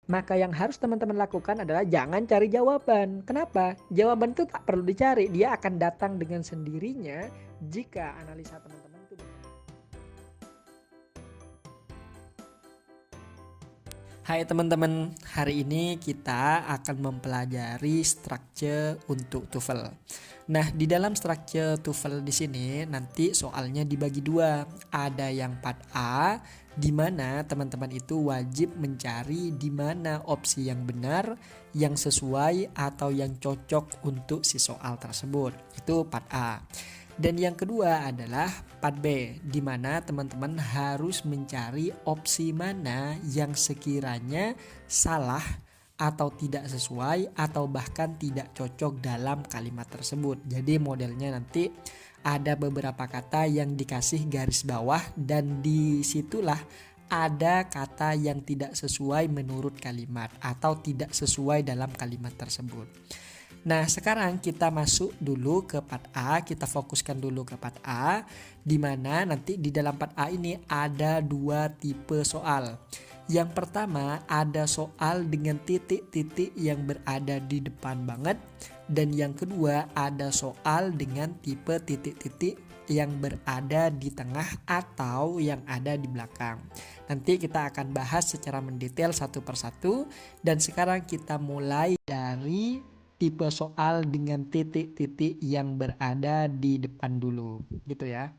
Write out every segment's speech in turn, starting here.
Maka yang harus teman-teman lakukan adalah jangan cari jawaban. Kenapa? Jawaban itu tak perlu dicari, dia akan datang dengan sendirinya jika analisa teman-teman itu benar. Hai teman-teman, hari ini kita akan mempelajari structure untuk TOEFL. Nah, di dalam structure TOEFL di sini nanti soalnya dibagi dua. Ada yang part A, di mana teman-teman itu wajib mencari di mana opsi yang benar, yang sesuai atau yang cocok untuk si soal tersebut. Itu part A. Dan yang kedua adalah part B, di mana teman-teman harus mencari opsi mana yang sekiranya salah atau tidak sesuai atau bahkan tidak cocok dalam kalimat tersebut. Jadi modelnya nanti ada beberapa kata yang dikasih garis bawah dan disitulah ada kata yang tidak sesuai menurut kalimat atau tidak sesuai dalam kalimat tersebut. Nah, sekarang kita masuk dulu ke part A, kita fokuskan dulu ke part A, di mana nanti di dalam part A ini ada dua tipe soal. Yang pertama ada soal dengan titik-titik yang berada di depan banget, dan yang kedua ada soal dengan tipe titik-titik yang berada di tengah atau yang ada di belakang. Nanti kita akan bahas secara mendetail satu persatu, dan sekarang kita mulai dari tipe soal dengan titik-titik yang berada di depan dulu, gitu ya.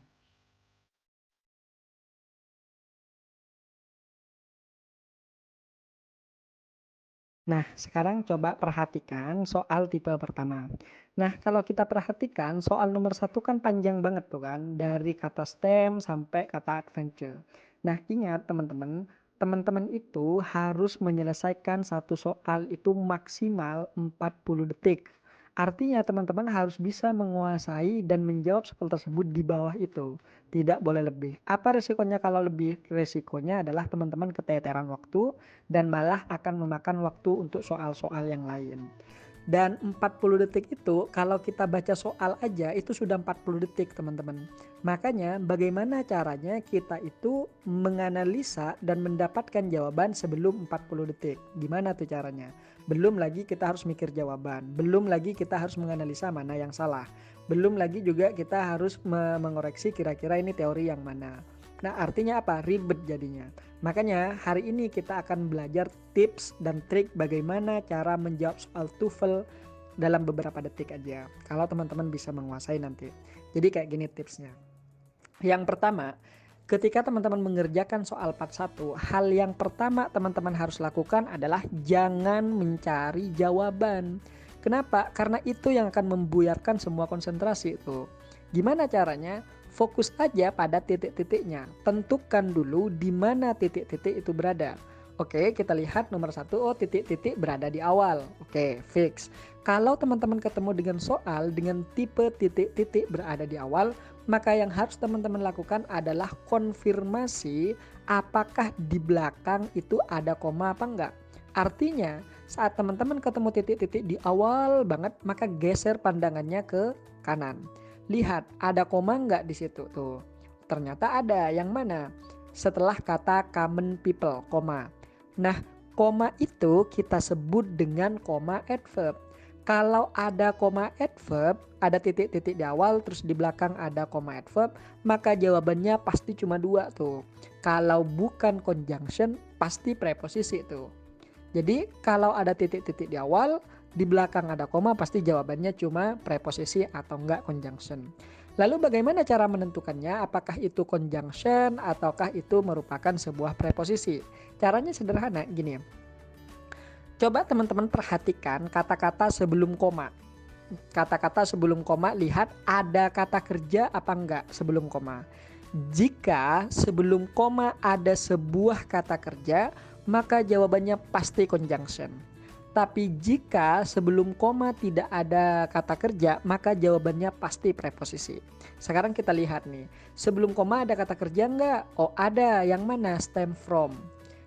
Nah, sekarang coba perhatikan soal tipe pertama. Nah, kalau kita perhatikan soal nomor satu kan panjang banget tuh kan, dari kata STEM sampai kata adventure. Nah, ingat teman-teman, teman-teman itu harus menyelesaikan satu soal itu maksimal 40 detik. Artinya teman-teman harus bisa menguasai dan menjawab soal tersebut di bawah itu. Tidak boleh lebih. Apa resikonya kalau lebih? Resikonya adalah teman-teman keteteran waktu dan malah akan memakan waktu untuk soal-soal yang lain. Dan 40 detik itu kalau kita baca soal aja itu sudah 40 detik teman-teman. Makanya bagaimana caranya kita itu menganalisa dan mendapatkan jawaban sebelum 40 detik. Gimana tuh caranya? Belum lagi kita harus mikir jawaban. Belum lagi kita harus menganalisa mana yang salah. Belum lagi juga kita harus mengoreksi kira-kira ini teori yang mana. Nah, artinya apa? Ribet jadinya. Makanya hari ini kita akan belajar tips dan trik bagaimana cara menjawab soal TOEFL dalam beberapa detik aja. Kalau teman-teman bisa menguasai nanti. Jadi kayak gini tipsnya. Yang pertama, ketika teman-teman mengerjakan soal part 1, hal yang pertama teman-teman harus lakukan adalah jangan mencari jawaban. Kenapa? Karena itu yang akan membuyarkan semua konsentrasi itu. Gimana caranya? Fokus aja pada titik-titiknya. Tentukan dulu di mana titik-titik itu berada. Oke, kita lihat nomor 1, oh titik-titik berada di awal. Oke, fix. Kalau teman-teman ketemu dengan soal dengan tipe titik-titik berada di awal, maka yang harus teman-teman lakukan adalah konfirmasi apakah di belakang itu ada koma apa enggak. Artinya, saat teman-teman ketemu titik-titik di awal banget, maka geser pandangannya ke kanan. Lihat, ada koma nggak di situ tuh? Ternyata ada. Yang mana? Setelah kata common people, koma. Nah, koma itu kita sebut dengan koma adverb. Kalau ada koma adverb, ada titik-titik di awal, terus di belakang ada koma adverb, maka jawabannya pasti cuma dua tuh. Kalau bukan conjunction, pasti preposisi tuh. Jadi kalau ada titik-titik di awal, di belakang ada koma, pasti jawabannya cuma preposisi atau enggak conjunction. Lalu bagaimana cara menentukannya? Apakah itu conjunction ataukah itu merupakan sebuah preposisi? Caranya sederhana gini. Coba teman-teman perhatikan kata-kata sebelum koma. Kata-kata sebelum koma, lihat ada kata kerja apa enggak sebelum koma. Jika sebelum koma ada sebuah kata kerja, maka jawabannya pasti conjunction. Tapi jika sebelum koma tidak ada kata kerja, maka jawabannya pasti preposisi. Sekarang kita lihat nih, sebelum koma ada kata kerja enggak? Oh ada, yang mana? Stem from.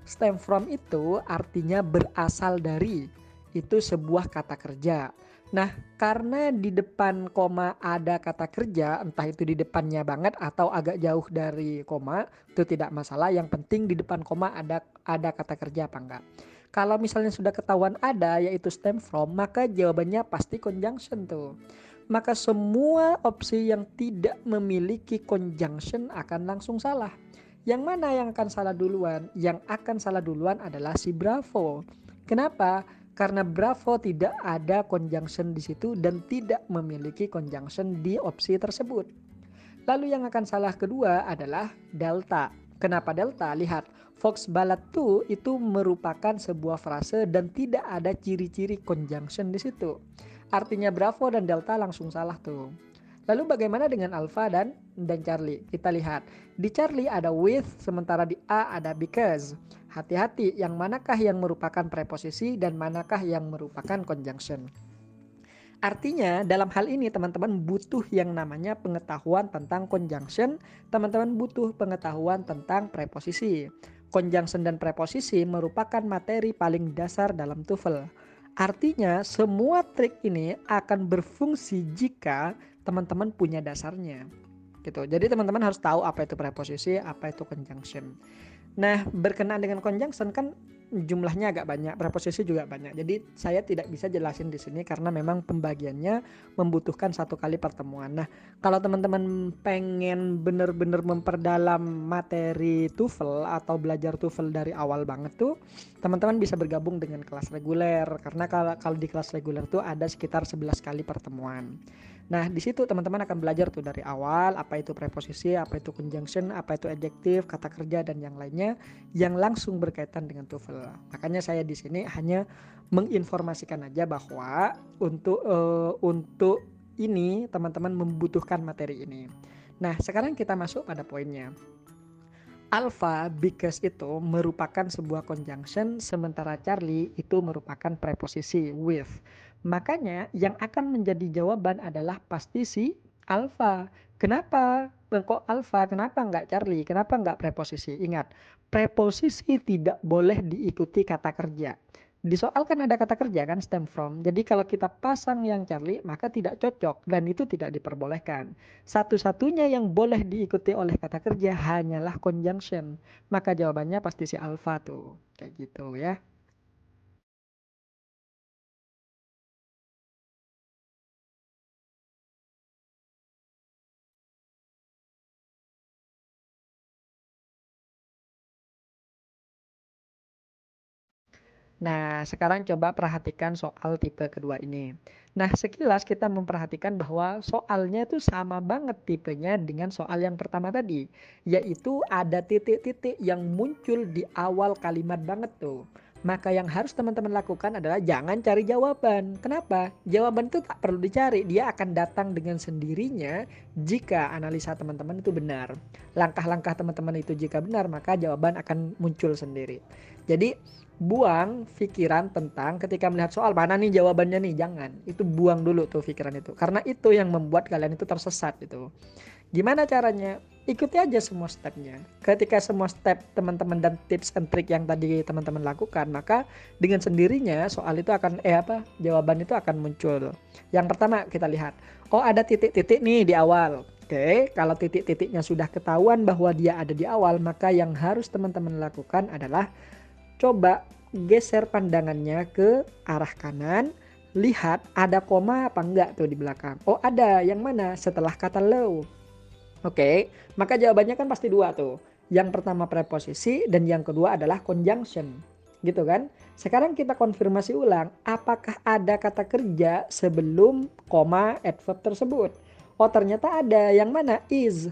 Stem from itu artinya berasal dari. Itu sebuah kata kerja. Nah, karena di depan koma ada kata kerja, entah itu di depannya banget atau agak jauh dari koma, itu tidak masalah. Yang penting di depan koma ada kata kerja apa enggak. Kalau misalnya sudah ketahuan ada yaitu stem from, maka jawabannya pasti conjunction tuh. Maka semua opsi yang tidak memiliki conjunction akan langsung salah. Yang mana yang akan salah duluan? Yang akan salah duluan adalah si Bravo. Kenapa? Karena Bravo tidak ada conjunction di situ dan tidak memiliki conjunction di opsi tersebut. Lalu yang akan salah kedua adalah Delta. Kenapa Delta? Lihat, Fox Ballad 2 itu merupakan sebuah frase dan tidak ada ciri-ciri conjunction di situ. Artinya Bravo dan Delta langsung salah tuh. Lalu bagaimana dengan Alpha dan Charlie? Kita lihat, di Charlie ada with, sementara di A ada because. Hati-hati, yang manakah yang merupakan preposisi dan manakah yang merupakan conjunction. Artinya dalam hal ini teman-teman butuh yang namanya pengetahuan tentang conjunction, teman-teman butuh pengetahuan tentang preposisi. Conjunction dan preposisi merupakan materi paling dasar dalam TOEFL. Artinya semua trik ini akan berfungsi jika teman-teman punya dasarnya. Gitu. Jadi teman-teman harus tahu apa itu preposisi, apa itu conjunction. Nah, berkenaan dengan conjunction kan jumlahnya agak banyak, preposisi juga banyak. Jadi saya tidak bisa jelasin di sini karena memang pembagiannya membutuhkan satu kali pertemuan. Nah, kalau teman-teman pengen benar-benar memperdalam materi TOEFL atau belajar TOEFL dari awal banget tuh, teman-teman bisa bergabung dengan kelas reguler karena kalau di kelas reguler tuh ada sekitar 11 kali pertemuan. Nah, di situ teman-teman akan belajar tuh dari awal apa itu preposisi, apa itu conjunction, apa itu adjektif, kata kerja dan yang lainnya yang langsung berkaitan dengan TOEFL. Makanya saya di sini hanya menginformasikan aja bahwa untuk ini teman-teman membutuhkan materi ini. Nah, sekarang kita masuk pada poinnya. Alpha, because itu merupakan sebuah conjunction, sementara Charlie itu merupakan preposisi with. Makanya yang akan menjadi jawaban adalah pasti si alpha. Kenapa? Kok alpha? Kenapa enggak Charlie? Kenapa enggak preposisi? Ingat, preposisi tidak boleh diikuti kata kerja. Di soal kan ada kata kerja kan, stem from. Jadi kalau kita pasang yang Charlie maka tidak cocok dan itu tidak diperbolehkan. Satu-satunya yang boleh diikuti oleh kata kerja hanyalah conjunction. Maka jawabannya pasti si alpha tuh. Kayak gitu ya. Nah, sekarang coba perhatikan soal tipe kedua ini. Nah, sekilas kita memperhatikan bahwa soalnya itu sama banget tipenya dengan soal yang pertama tadi, yaitu ada titik-titik yang muncul di awal kalimat banget tuh. Maka yang harus teman-teman lakukan adalah jangan cari jawaban. Kenapa? Jawaban itu tak perlu dicari, dia akan datang dengan sendirinya jika analisa teman-teman itu benar. Langkah-langkah teman-teman itu jika benar, maka jawaban akan muncul sendiri. Jadi buang pikiran tentang ketika melihat soal mana nih jawabannya nih, jangan. Itu buang dulu tuh pikiran itu. Karena itu yang membuat kalian itu tersesat itu. Gimana caranya? Ikuti aja semua stepnya. Ketika semua step teman-teman dan tips and trick yang tadi teman-teman lakukan, maka dengan sendirinya soal itu akan jawaban itu akan muncul. Yang pertama kita lihat, oh ada titik-titik nih di awal. Oke, kalau titik-titiknya sudah ketahuan bahwa dia ada di awal, maka yang harus teman-teman lakukan adalah coba geser pandangannya ke arah kanan, lihat ada koma apa enggak tuh di belakang. Oh ada, yang mana? Setelah kata low. Oke, maka jawabannya kan pasti dua tuh. Yang pertama preposisi dan yang kedua adalah conjunction. Gitu kan? Sekarang kita konfirmasi ulang, apakah ada kata kerja sebelum koma adverb tersebut? Oh ternyata ada, yang mana? Is.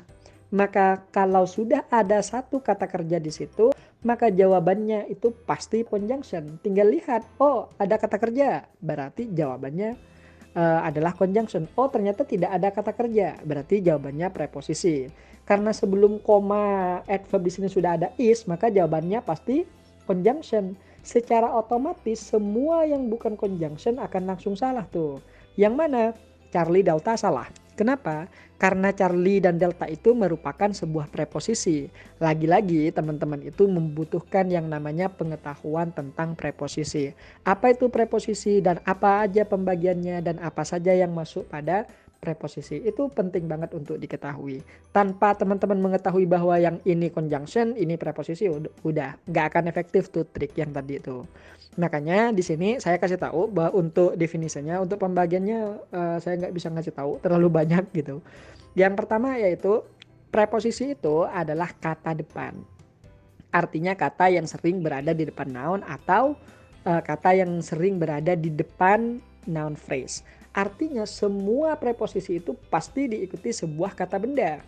Maka kalau sudah ada satu kata kerja di situ, maka jawabannya itu pasti conjunction. Tinggal lihat, oh ada kata kerja, berarti jawabannya adalah conjunction. Oh ternyata tidak ada kata kerja, berarti jawabannya preposisi. Karena sebelum koma adverb di sini sudah ada is, maka jawabannya pasti conjunction. Secara otomatis semua yang bukan conjunction akan langsung salah tuh. Yang mana? Charlie Delta salah. Kenapa? Karena Charlie dan Delta itu merupakan sebuah preposisi. Lagi-lagi teman-teman itu membutuhkan yang namanya pengetahuan tentang preposisi. Apa itu preposisi dan apa aja pembagiannya dan apa saja yang masuk pada preposisi. Itu penting banget untuk diketahui. Tanpa teman-teman mengetahui bahwa yang ini conjunction, ini preposisi, udah nggak akan efektif tuh trik yang tadi itu. Makanya di sini saya kasih tahu bahwa untuk definisinya, untuk pembagiannya saya nggak bisa ngasih tahu terlalu banyak gitu. Yang pertama yaitu preposisi itu adalah kata depan. Artinya kata yang sering berada di depan noun atau kata yang sering berada di depan noun phrase. Artinya semua preposisi itu pasti diikuti sebuah kata benda.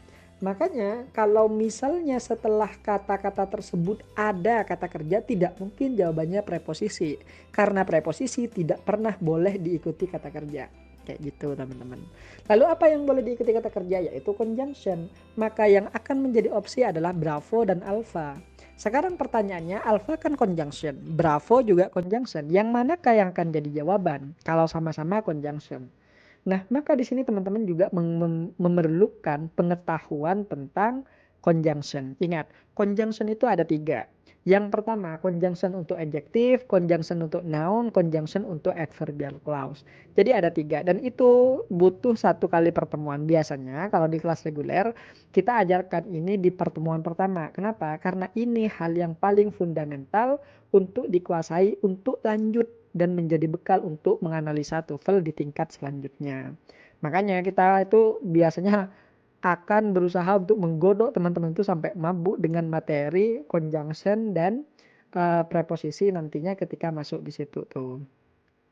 Makanya kalau misalnya setelah kata-kata tersebut ada kata kerja, tidak mungkin jawabannya preposisi. Karena preposisi tidak pernah boleh diikuti kata kerja. Kayak gitu teman-teman. Lalu apa yang boleh diikuti kata kerja? Yaitu conjunction. Maka yang akan menjadi opsi adalah bravo dan alpha. Sekarang pertanyaannya, alpha kan conjunction, bravo juga conjunction. Yang manakah yang akan jadi jawaban kalau sama-sama conjunction? Nah, maka di sini teman-teman juga memerlukan pengetahuan tentang conjunction. Ingat, conjunction itu ada 3. Yang pertama, conjunction untuk adjective, conjunction untuk noun, conjunction untuk adverbial clause. Jadi ada 3 dan itu butuh 1 kali pertemuan. Biasanya kalau di kelas reguler kita ajarkan ini di pertemuan pertama. Kenapa? Karena ini hal yang paling fundamental untuk dikuasai untuk lanjut dan menjadi bekal untuk menganalisa TOEFL di tingkat selanjutnya. Makanya kita itu biasanya akan berusaha untuk menggodok teman-teman itu sampai mabuk dengan materi conjunction dan preposisi nantinya ketika masuk di situ tuh.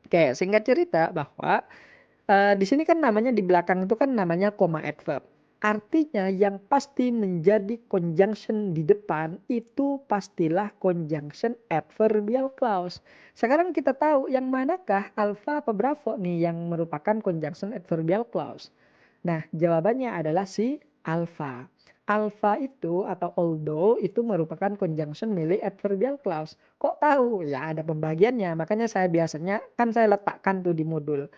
Oke, singkat cerita bahwa di sini kan namanya di belakang itu kan namanya koma adverb. Artinya yang pasti menjadi conjunction di depan itu pastilah conjunction adverbial clause. Sekarang kita tahu yang manakah alpha apa bravo nih yang merupakan conjunction adverbial clause. Nah, jawabannya adalah si alpha. Alpha itu atau although itu merupakan conjunction milik adverbial clause. Kok tahu? Ya ada pembagiannya. Makanya saya biasanya kan saya letakkan tuh di modul.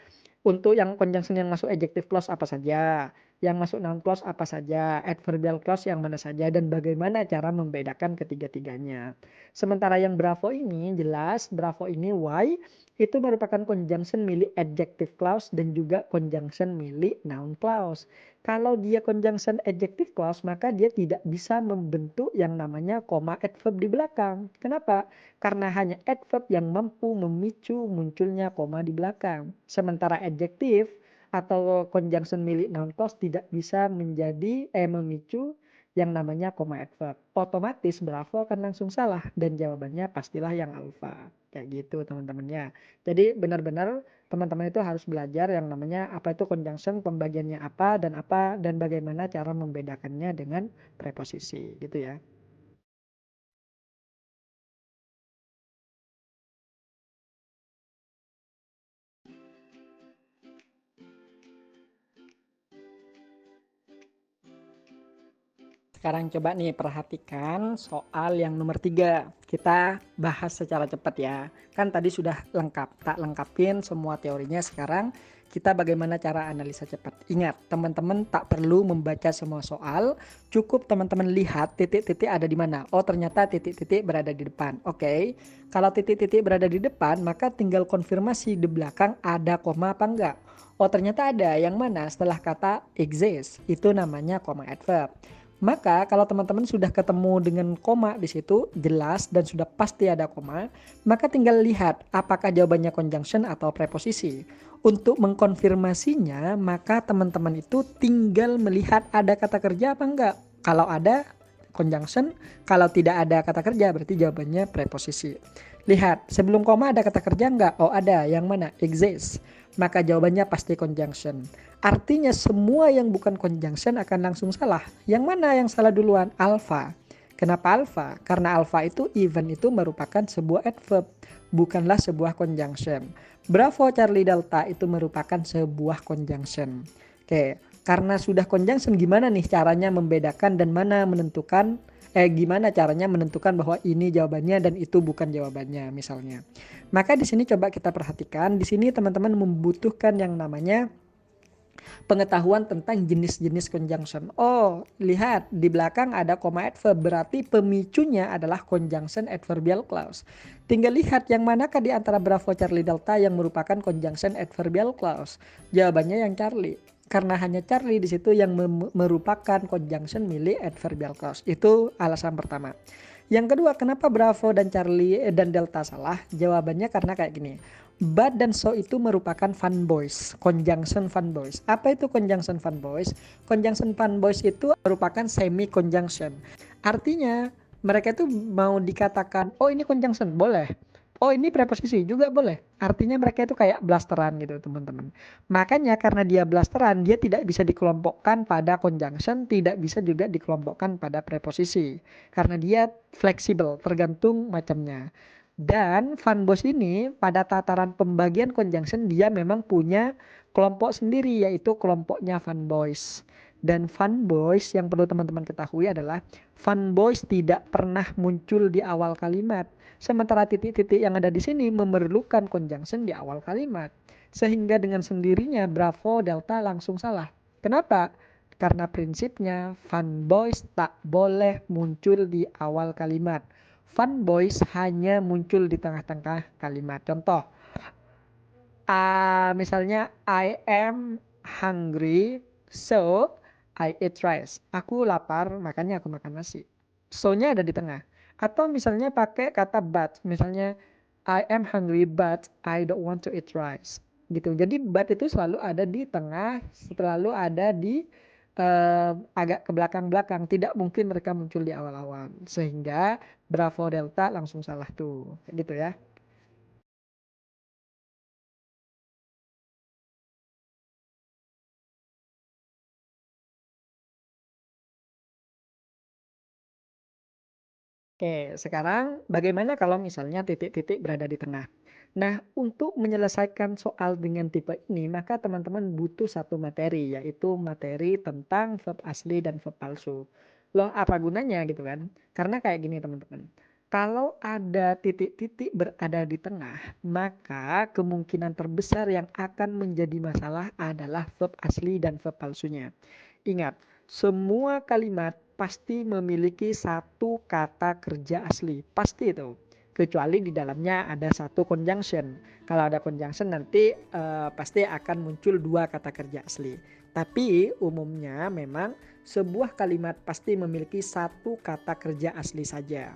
Untuk yang conjunction yang masuk adjective clause apa saja, yang masuk noun clause apa saja, adverbial clause yang mana saja, dan bagaimana cara membedakan ketiga-tiganya. Sementara yang bravo ini jelas, bravo ini why, itu merupakan conjunction milik adjective clause dan juga conjunction milik noun clause. Kalau dia conjunction adjective clause, maka dia tidak bisa membentuk yang namanya koma adverb di belakang. Kenapa? Karena hanya adverb yang mampu memicu munculnya koma di belakang. Sementara adjektif atau conjunction milik noun clause tidak bisa memicu yang namanya koma adverb. Otomatis bravo akan langsung salah dan jawabannya pastilah yang alpha. Kayak gitu teman-teman ya. Jadi benar-benar teman-teman itu harus belajar yang namanya apa itu conjunction, pembagiannya apa dan bagaimana cara membedakannya dengan preposisi gitu ya. Sekarang coba nih perhatikan soal yang nomor 3. Kita bahas secara cepat ya. Kan tadi sudah lengkap, tak lengkapin semua teorinya. Sekarang kita bagaimana cara analisa cepat. Ingat, teman-teman tak perlu membaca semua soal. Cukup teman-teman lihat titik-titik ada di mana. Oh, ternyata titik-titik berada di depan. Oke. Kalau titik-titik berada di depan, maka tinggal konfirmasi di belakang ada koma apa enggak. Oh, ternyata ada. Yang mana? Setelah kata exist. Itu namanya koma adverb. Maka kalau teman-teman sudah ketemu dengan koma di situ jelas dan sudah pasti ada koma, maka tinggal lihat apakah jawabannya conjunction atau preposisi. Untuk mengkonfirmasinya, maka teman-teman itu tinggal melihat ada kata kerja apa enggak. Kalau ada conjunction, kalau tidak ada kata kerja berarti jawabannya preposisi. Lihat, sebelum koma ada kata kerja enggak? Oh ada, yang mana? Exist. Maka jawabannya pasti conjunction. Artinya semua yang bukan conjunction akan langsung salah. Yang mana yang salah duluan? Alpha. Kenapa alpha? Karena alpha itu even itu merupakan sebuah adverb, bukanlah sebuah conjunction. Bravo Charlie Delta itu merupakan sebuah conjunction. Oke, karena sudah conjunction gimana nih caranya membedakan dan gimana caranya menentukan bahwa ini jawabannya dan itu bukan jawabannya misalnya. Maka di sini coba kita perhatikan, di sini teman-teman membutuhkan yang namanya pengetahuan tentang jenis-jenis conjunction. Oh, lihat di belakang ada koma adverb, berarti pemicunya adalah conjunction adverbial clause. Tinggal lihat yang manakah di antara Bravo Charlie Delta yang merupakan conjunction adverbial clause. Jawabannya yang Charlie. Karena hanya Charlie di situ yang merupakan conjunction milik adverbial clause. Itu alasan pertama. Yang kedua, kenapa Bravo dan Charlie dan Delta salah? Jawabannya karena kayak gini. But dan so itu merupakan fun boys, conjunction fun boys. Apa itu conjunction fun boys? Conjunction fun boys itu merupakan semi conjunction. Artinya mereka itu mau dikatakan, oh ini conjunction, boleh. Oh ini preposisi juga boleh. Artinya mereka itu kayak blasteran gitu teman-teman. Makanya karena dia blasteran, dia tidak bisa dikelompokkan pada conjunction, tidak bisa juga dikelompokkan pada preposisi. Karena dia fleksibel, tergantung macamnya. Dan fanboys ini pada tataran pembagian conjunction dia memang punya kelompok sendiri, yaitu kelompoknya fanboys. Dan fanboys yang perlu teman-teman ketahui adalah fanboys tidak pernah muncul di awal kalimat. Sementara titik-titik yang ada di sini memerlukan conjunction di awal kalimat. Sehingga dengan sendirinya Bravo Delta langsung salah. Kenapa? Karena prinsipnya fanboys tak boleh muncul di awal kalimat. Fanboys hanya muncul di tengah-tengah kalimat. Contoh, misalnya I am hungry, so I eat rice. Aku lapar, makanya aku makan nasi. So-nya ada di tengah. Atau misalnya pakai kata but, misalnya I am hungry but I don't want to eat rice. Gitu. Jadi but itu selalu ada di tengah, selalu ada di agak ke belakang-belakang. Tidak mungkin mereka muncul di awal-awal. Sehingga Bravo Delta langsung salah tuh. Gitu ya. Oke, sekarang bagaimana kalau misalnya titik-titik berada di tengah? Nah, untuk menyelesaikan soal dengan tipe ini, maka teman-teman butuh satu materi, yaitu materi tentang verb asli dan verb palsu. Loh, apa gunanya gitu kan? Karena kayak gini teman-teman. Kalau ada titik-titik berada di tengah, maka kemungkinan terbesar yang akan menjadi masalah adalah verb asli dan verb palsunya. Ingat, semua kalimat pasti memiliki satu kata kerja asli. Pasti itu. Kecuali di dalamnya ada satu conjunction. Kalau ada conjunction nanti pasti akan muncul dua kata kerja asli. Tapi umumnya memang sebuah kalimat pasti memiliki satu kata kerja asli saja.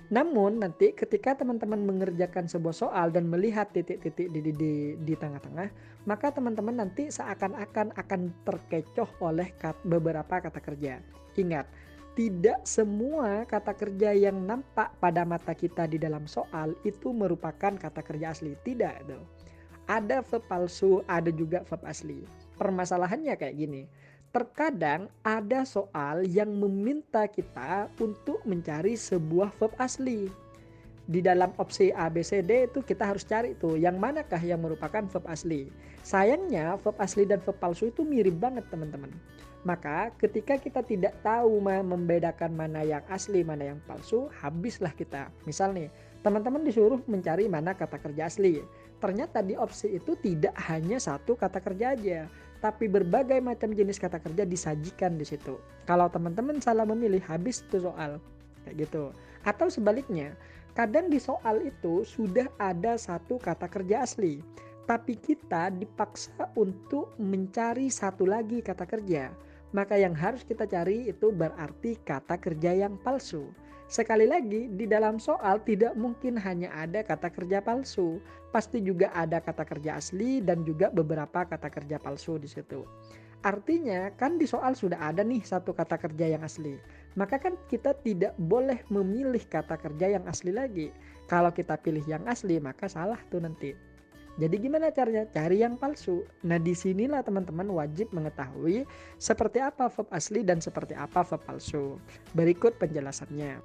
Namun nanti ketika teman-teman mengerjakan sebuah soal dan melihat titik-titik di tengah-tengah, maka teman-teman nanti seakan-akan akan terkecoh oleh beberapa kata kerja. Ingat, tidak semua kata kerja yang nampak pada mata kita di dalam soal itu merupakan kata kerja asli. Tidak itu. Ada verb palsu, ada juga verb asli. Permasalahannya kayak gini. Terkadang ada soal yang meminta kita untuk mencari sebuah verb asli. Di dalam opsi A, B, C, D itu kita harus cari tuh yang manakah yang merupakan verb asli. Sayangnya verb asli dan verb palsu itu mirip banget teman-teman. Maka ketika kita tidak tahu membedakan mana yang asli, mana yang palsu, habislah kita. Misal nih, teman-teman disuruh mencari mana kata kerja asli. Ternyata di opsi itu tidak hanya satu kata kerja aja, tapi berbagai macam jenis kata kerja disajikan di situ. Kalau teman-teman salah memilih, habis tuh soal. Kayak gitu. Atau sebaliknya, kadang di soal itu sudah ada satu kata kerja asli, tapi kita dipaksa untuk mencari satu lagi kata kerja. Maka yang harus kita cari itu berarti kata kerja yang palsu. Sekali lagi, di dalam soal tidak mungkin hanya ada kata kerja palsu. Pasti juga ada kata kerja asli dan juga beberapa kata kerja palsu di situ. Artinya kan di soal sudah ada nih satu kata kerja yang asli. Maka kan kita tidak boleh memilih kata kerja yang asli lagi. Kalau kita pilih yang asli maka salah tuh nanti. Jadi gimana caranya? Cari yang palsu. Nah disinilah teman-teman wajib mengetahui seperti apa verb asli dan seperti apa verb palsu. Berikut penjelasannya.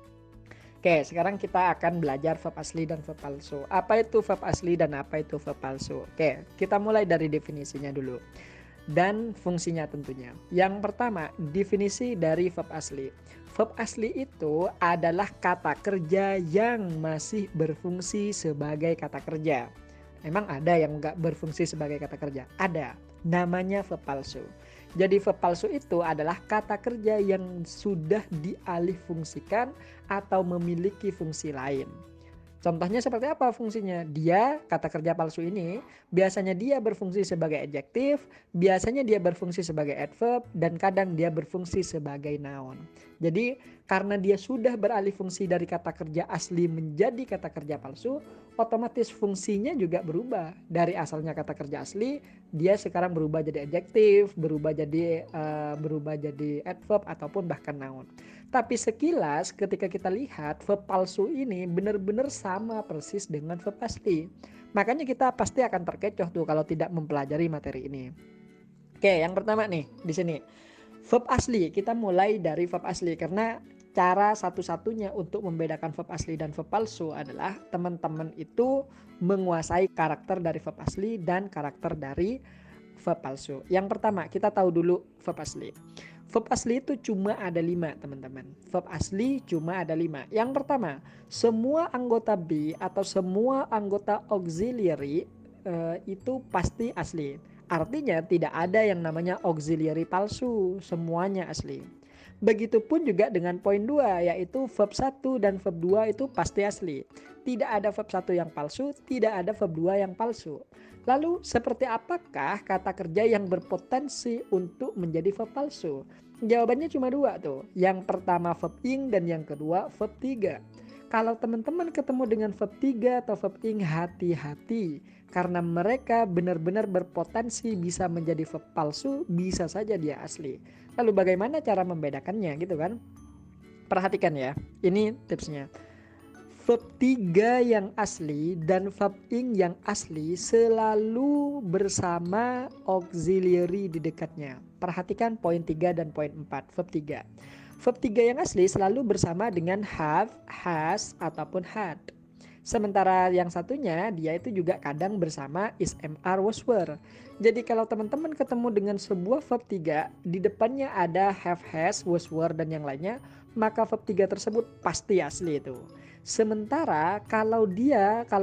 Oke, sekarang kita akan belajar verb asli dan verb palsu. Apa itu verb asli dan apa itu verb palsu? Oke, kita mulai dari definisinya dulu. Dan fungsinya tentunya. Yang pertama, definisi dari verb asli. Verb asli itu adalah kata kerja yang masih berfungsi sebagai kata kerja. Emang ada yang nggak berfungsi sebagai kata kerja? Ada. Namanya verb palsu. Jadi verb palsu itu adalah kata kerja yang sudah dialih fungsikan atau memiliki fungsi lain. Contohnya seperti apa fungsinya? Dia, kata kerja palsu ini, biasanya dia berfungsi sebagai adjektif, biasanya dia berfungsi sebagai adverb, dan kadang dia berfungsi sebagai noun. Jadi karena dia sudah beralih fungsi dari kata kerja asli menjadi kata kerja palsu, otomatis fungsinya juga berubah. Dari asalnya kata kerja asli, dia sekarang berubah jadi adjektif, berubah jadi adverb ataupun bahkan noun. Tapi sekilas ketika kita lihat verb palsu ini benar-benar sama persis dengan verb asli. Makanya kita pasti akan terkecoh tuh kalau tidak mempelajari materi ini. Oke, yang pertama nih di sini. Verb asli, kita mulai dari verb asli karena cara satu-satunya untuk membedakan verb asli dan verb palsu adalah teman-teman itu menguasai karakter dari verb asli dan karakter dari verb palsu. Yang pertama, kita tahu dulu verb asli. Verb asli itu cuma ada 5 teman-teman. Verb asli cuma ada 5. Yang pertama, semua anggota be atau semua anggota auxiliary itu pasti asli. Artinya tidak ada yang namanya auxiliary palsu, semuanya asli. Begitupun juga dengan poin 2, yaitu verb 1 dan verb 2 itu pasti asli. Tidak ada verb 1 yang palsu, tidak ada verb 2 yang palsu. Lalu seperti apakah kata kerja yang berpotensi untuk menjadi verb palsu? Jawabannya cuma 2 tuh. Yang pertama verb ing dan yang kedua verb 3. Kalau teman-teman ketemu dengan verb 3 atau verb ing, hati-hati. Karena mereka benar-benar berpotensi bisa menjadi verb palsu, bisa saja dia asli. Lalu bagaimana cara membedakannya gitu kan? Perhatikan ya, ini tipsnya. Verb 3 yang asli dan verb ing yang asli selalu bersama auxiliary di dekatnya. Perhatikan poin 3 dan poin 4, verb 3. Verb 3 yang asli selalu bersama dengan have, has, ataupun had. Sementara yang satunya dia itu juga kadang bersama is, am, are, was, were. Jadi kalau teman-teman ketemu dengan sebuah verb 3, di depannya ada have, has, was, were, dan yang lainnya, maka verb 3 tersebut pasti asli itu. Sementara kalau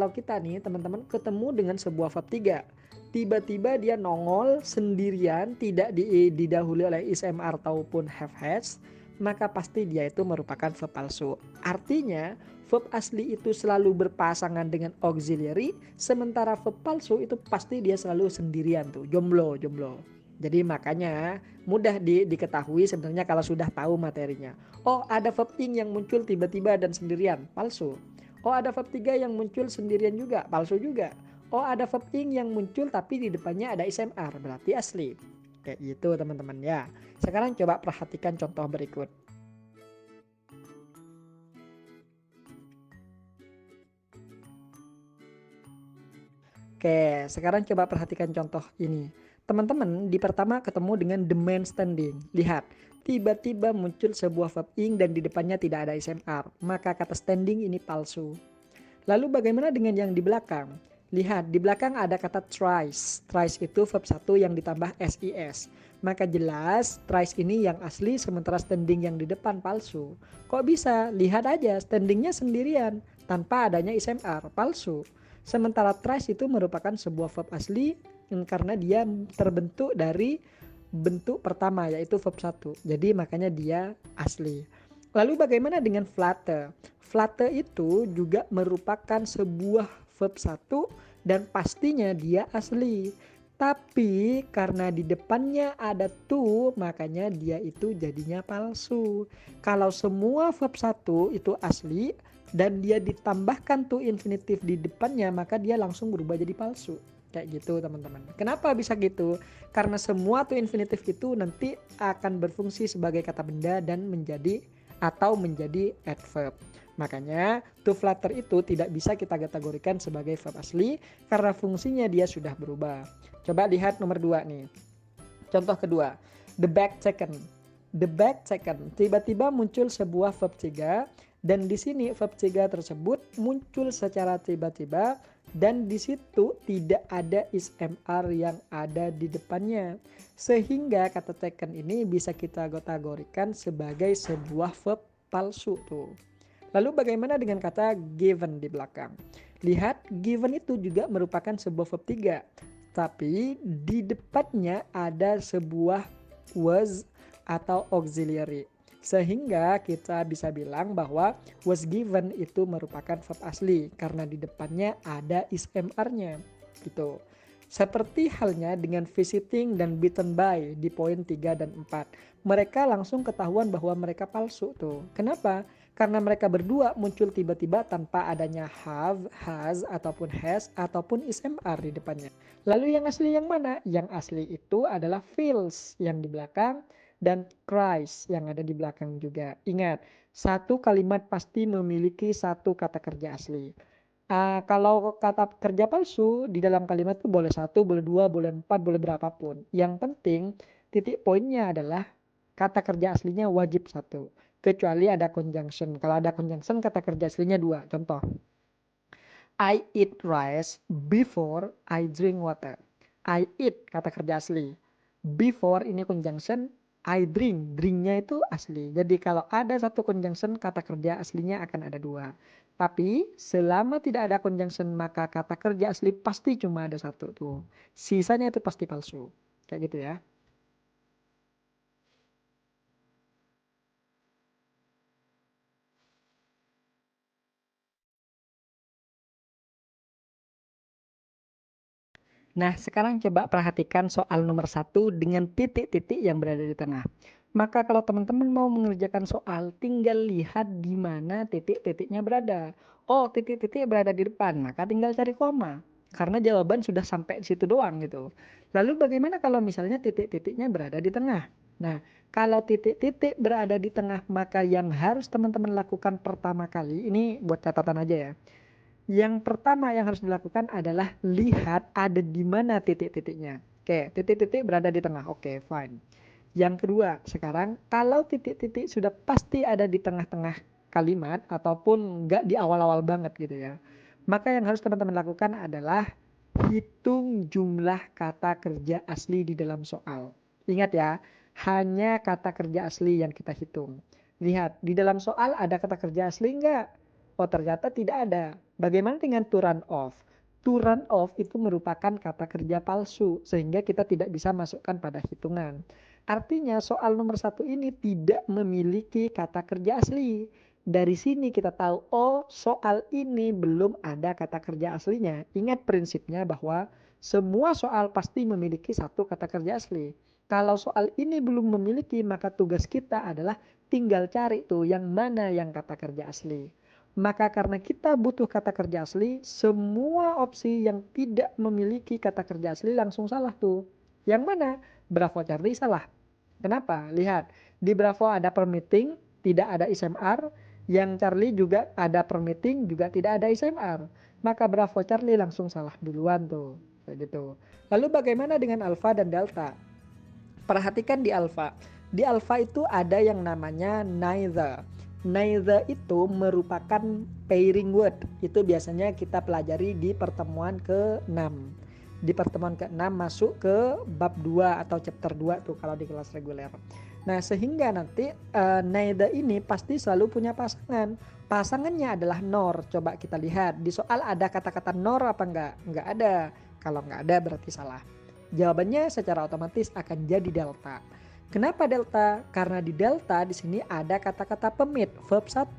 kita nih teman-teman ketemu dengan sebuah verb 3, tiba-tiba dia nongol sendirian, tidak didahului oleh is, am, are, ataupun have, has, maka pasti dia itu merupakan verb palsu. Artinya verb asli itu selalu berpasangan dengan auxiliary, sementara verb palsu itu pasti dia selalu sendirian tuh, jomblo. Jadi makanya mudah diketahui sebenarnya kalau sudah tahu materinya. Oh, ada verb ing yang muncul tiba-tiba dan sendirian, palsu. Oh, ada verb 3 yang muncul sendirian juga, palsu juga. Oh, ada verb ing yang muncul tapi di depannya ada ismr, berarti asli. Kayak gitu teman-teman ya. Sekarang coba perhatikan contoh berikut. Oke, sekarang coba perhatikan contoh ini. Teman-teman di pertama ketemu dengan the man standing. Lihat, tiba-tiba muncul sebuah verb ing dan di depannya tidak ada ismr. Maka kata standing ini palsu. Lalu bagaimana dengan yang di belakang? Lihat, di belakang ada kata thrice. Thrice itu verb 1 yang ditambah sis. Maka jelas thrice ini yang asli sementara standing yang di depan palsu. Kok bisa? Lihat aja, standingnya sendirian tanpa adanya ismr, palsu. Sementara thrice itu merupakan sebuah verb asli karena dia terbentuk dari bentuk pertama yaitu verb 1. Jadi makanya dia asli. Lalu bagaimana dengan flutter? Flutter itu juga merupakan sebuah verb 1 dan pastinya dia asli. Tapi karena di depannya ada to, makanya dia itu jadinya palsu. Kalau semua verb 1 itu asli dan dia ditambahkan to infinitif di depannya, maka dia langsung berubah jadi palsu. Kayak gitu teman-teman. Kenapa bisa gitu? Karena semua to infinitif itu nanti akan berfungsi sebagai kata benda dan menjadi adverb. Makanya to flutter itu tidak bisa kita kategorikan sebagai verb asli karena fungsinya dia sudah berubah. Coba lihat nomor 2 nih. Contoh kedua, the bag taken. The bag taken. Tiba-tiba muncul sebuah verb 3 dan di sini verb 3 tersebut muncul secara tiba-tiba dan di situ tidak ada ismr yang ada di depannya. Sehingga kata taken ini bisa kita kategorikan sebagai sebuah verb palsu tuh. Lalu bagaimana dengan kata given di belakang? Lihat, given itu juga merupakan sebuah verb 3. Tapi di depannya ada sebuah was atau auxiliary. Sehingga kita bisa bilang bahwa was given itu merupakan verb asli karena di depannya ada is mr-nya gitu. Seperti halnya dengan visiting dan beaten by di poin 3 dan 4. Mereka langsung ketahuan bahwa mereka palsu tuh. Kenapa? Karena mereka berdua muncul tiba-tiba tanpa adanya have, has, ataupun has, ataupun is mr di depannya. Lalu yang asli yang mana? Yang asli itu adalah feels yang di belakang dan cries yang ada di belakang juga. Ingat, satu kalimat pasti memiliki satu kata kerja asli. Kalau kata kerja palsu di dalam kalimat itu boleh satu, boleh dua, boleh empat, boleh berapapun. Yang penting titik poinnya adalah kata kerja aslinya wajib satu. Kecuali ada conjunction. Kalau ada conjunction kata kerja aslinya dua. Contoh, I eat rice before I drink water. I eat kata kerja asli. Before ini conjunction, I drink. Drinknya itu asli. Jadi kalau ada satu conjunction, kata kerja aslinya akan ada dua. Tapi selama tidak ada conjunction, maka kata kerja asli pasti cuma ada satu tuh. Sisanya itu pasti palsu. Kayak gitu ya. Nah, sekarang coba perhatikan soal nomor satu dengan titik-titik yang berada di tengah. Maka kalau teman-teman mau mengerjakan soal, tinggal lihat di mana titik-titiknya berada. Oh, titik-titik berada di depan, maka tinggal cari koma. Karena jawaban sudah sampai di situ doang gitu. Lalu bagaimana kalau misalnya titik-titiknya berada di tengah? Nah, kalau titik-titik berada di tengah, maka yang harus teman-teman lakukan pertama kali, ini buat catatan aja ya. Yang pertama yang harus dilakukan adalah lihat ada di mana titik-titiknya. Oke, titik-titik berada di tengah. Oke, fine. Yang kedua, sekarang kalau titik-titik sudah pasti ada di tengah-tengah kalimat ataupun enggak di awal-awal banget gitu ya. Maka yang harus teman-teman lakukan adalah hitung jumlah kata kerja asli di dalam soal. Ingat ya, hanya kata kerja asli yang kita hitung. Lihat, di dalam soal ada kata kerja asli enggak? Oh, ternyata tidak ada. Bagaimana dengan to run off? To run off itu merupakan kata kerja palsu, sehingga kita tidak bisa masukkan pada hitungan. Artinya soal nomor satu ini tidak memiliki kata kerja asli. Dari sini kita tahu, oh soal ini belum ada kata kerja aslinya. Ingat prinsipnya bahwa semua soal pasti memiliki satu kata kerja asli. Kalau soal ini belum memiliki, maka tugas kita adalah tinggal cari tuh yang mana yang kata kerja asli. Maka karena kita butuh kata kerja asli, semua opsi yang tidak memiliki kata kerja asli langsung salah tuh. Yang mana? Bravo Charlie salah. Kenapa? Lihat, di Bravo ada permitting, tidak ada ISMR, yang Charlie juga ada permitting, juga tidak ada ISMR. Maka Bravo Charlie langsung salah duluan tuh. Kayak gitu. Lalu bagaimana dengan Alpha dan Delta? Perhatikan di Alpha. Di Alpha itu ada yang namanya neither. Neither itu merupakan pairing word. Itu biasanya kita pelajari di pertemuan ke-6. Di pertemuan ke-6 masuk ke bab 2 atau chapter 2 tuh kalau di kelas reguler. Nah, sehingga nanti neither ini pasti selalu punya pasangan. Pasangannya adalah nor. Coba kita lihat. Di soal ada kata-kata nor apa enggak? Enggak ada. Kalau enggak ada berarti salah. Jawabannya secara otomatis akan jadi delta. Kenapa delta? Karena di delta di sini ada kata-kata pemit, verb 1.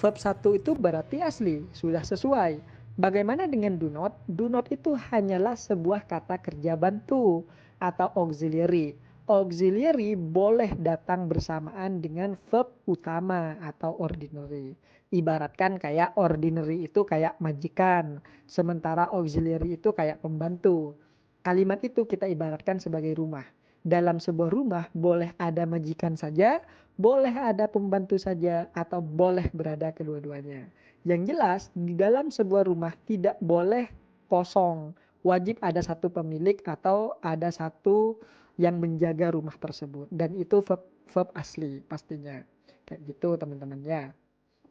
Verb 1 itu berarti asli, sudah sesuai. Bagaimana dengan do not? Do not itu hanyalah sebuah kata kerja bantu atau auxiliary. Auxiliary boleh datang bersamaan dengan verb utama atau ordinary. Ibaratkan kayak ordinary itu kayak majikan, sementara auxiliary itu kayak pembantu. Kalimat itu kita ibaratkan sebagai rumah. Dalam sebuah rumah boleh ada majikan saja, boleh ada pembantu saja, atau boleh berada kedua-duanya. Yang jelas, di dalam sebuah rumah tidak boleh kosong. Wajib ada satu pemilik atau ada satu yang menjaga rumah tersebut. Dan itu verb asli pastinya. Kayak gitu teman-teman ya.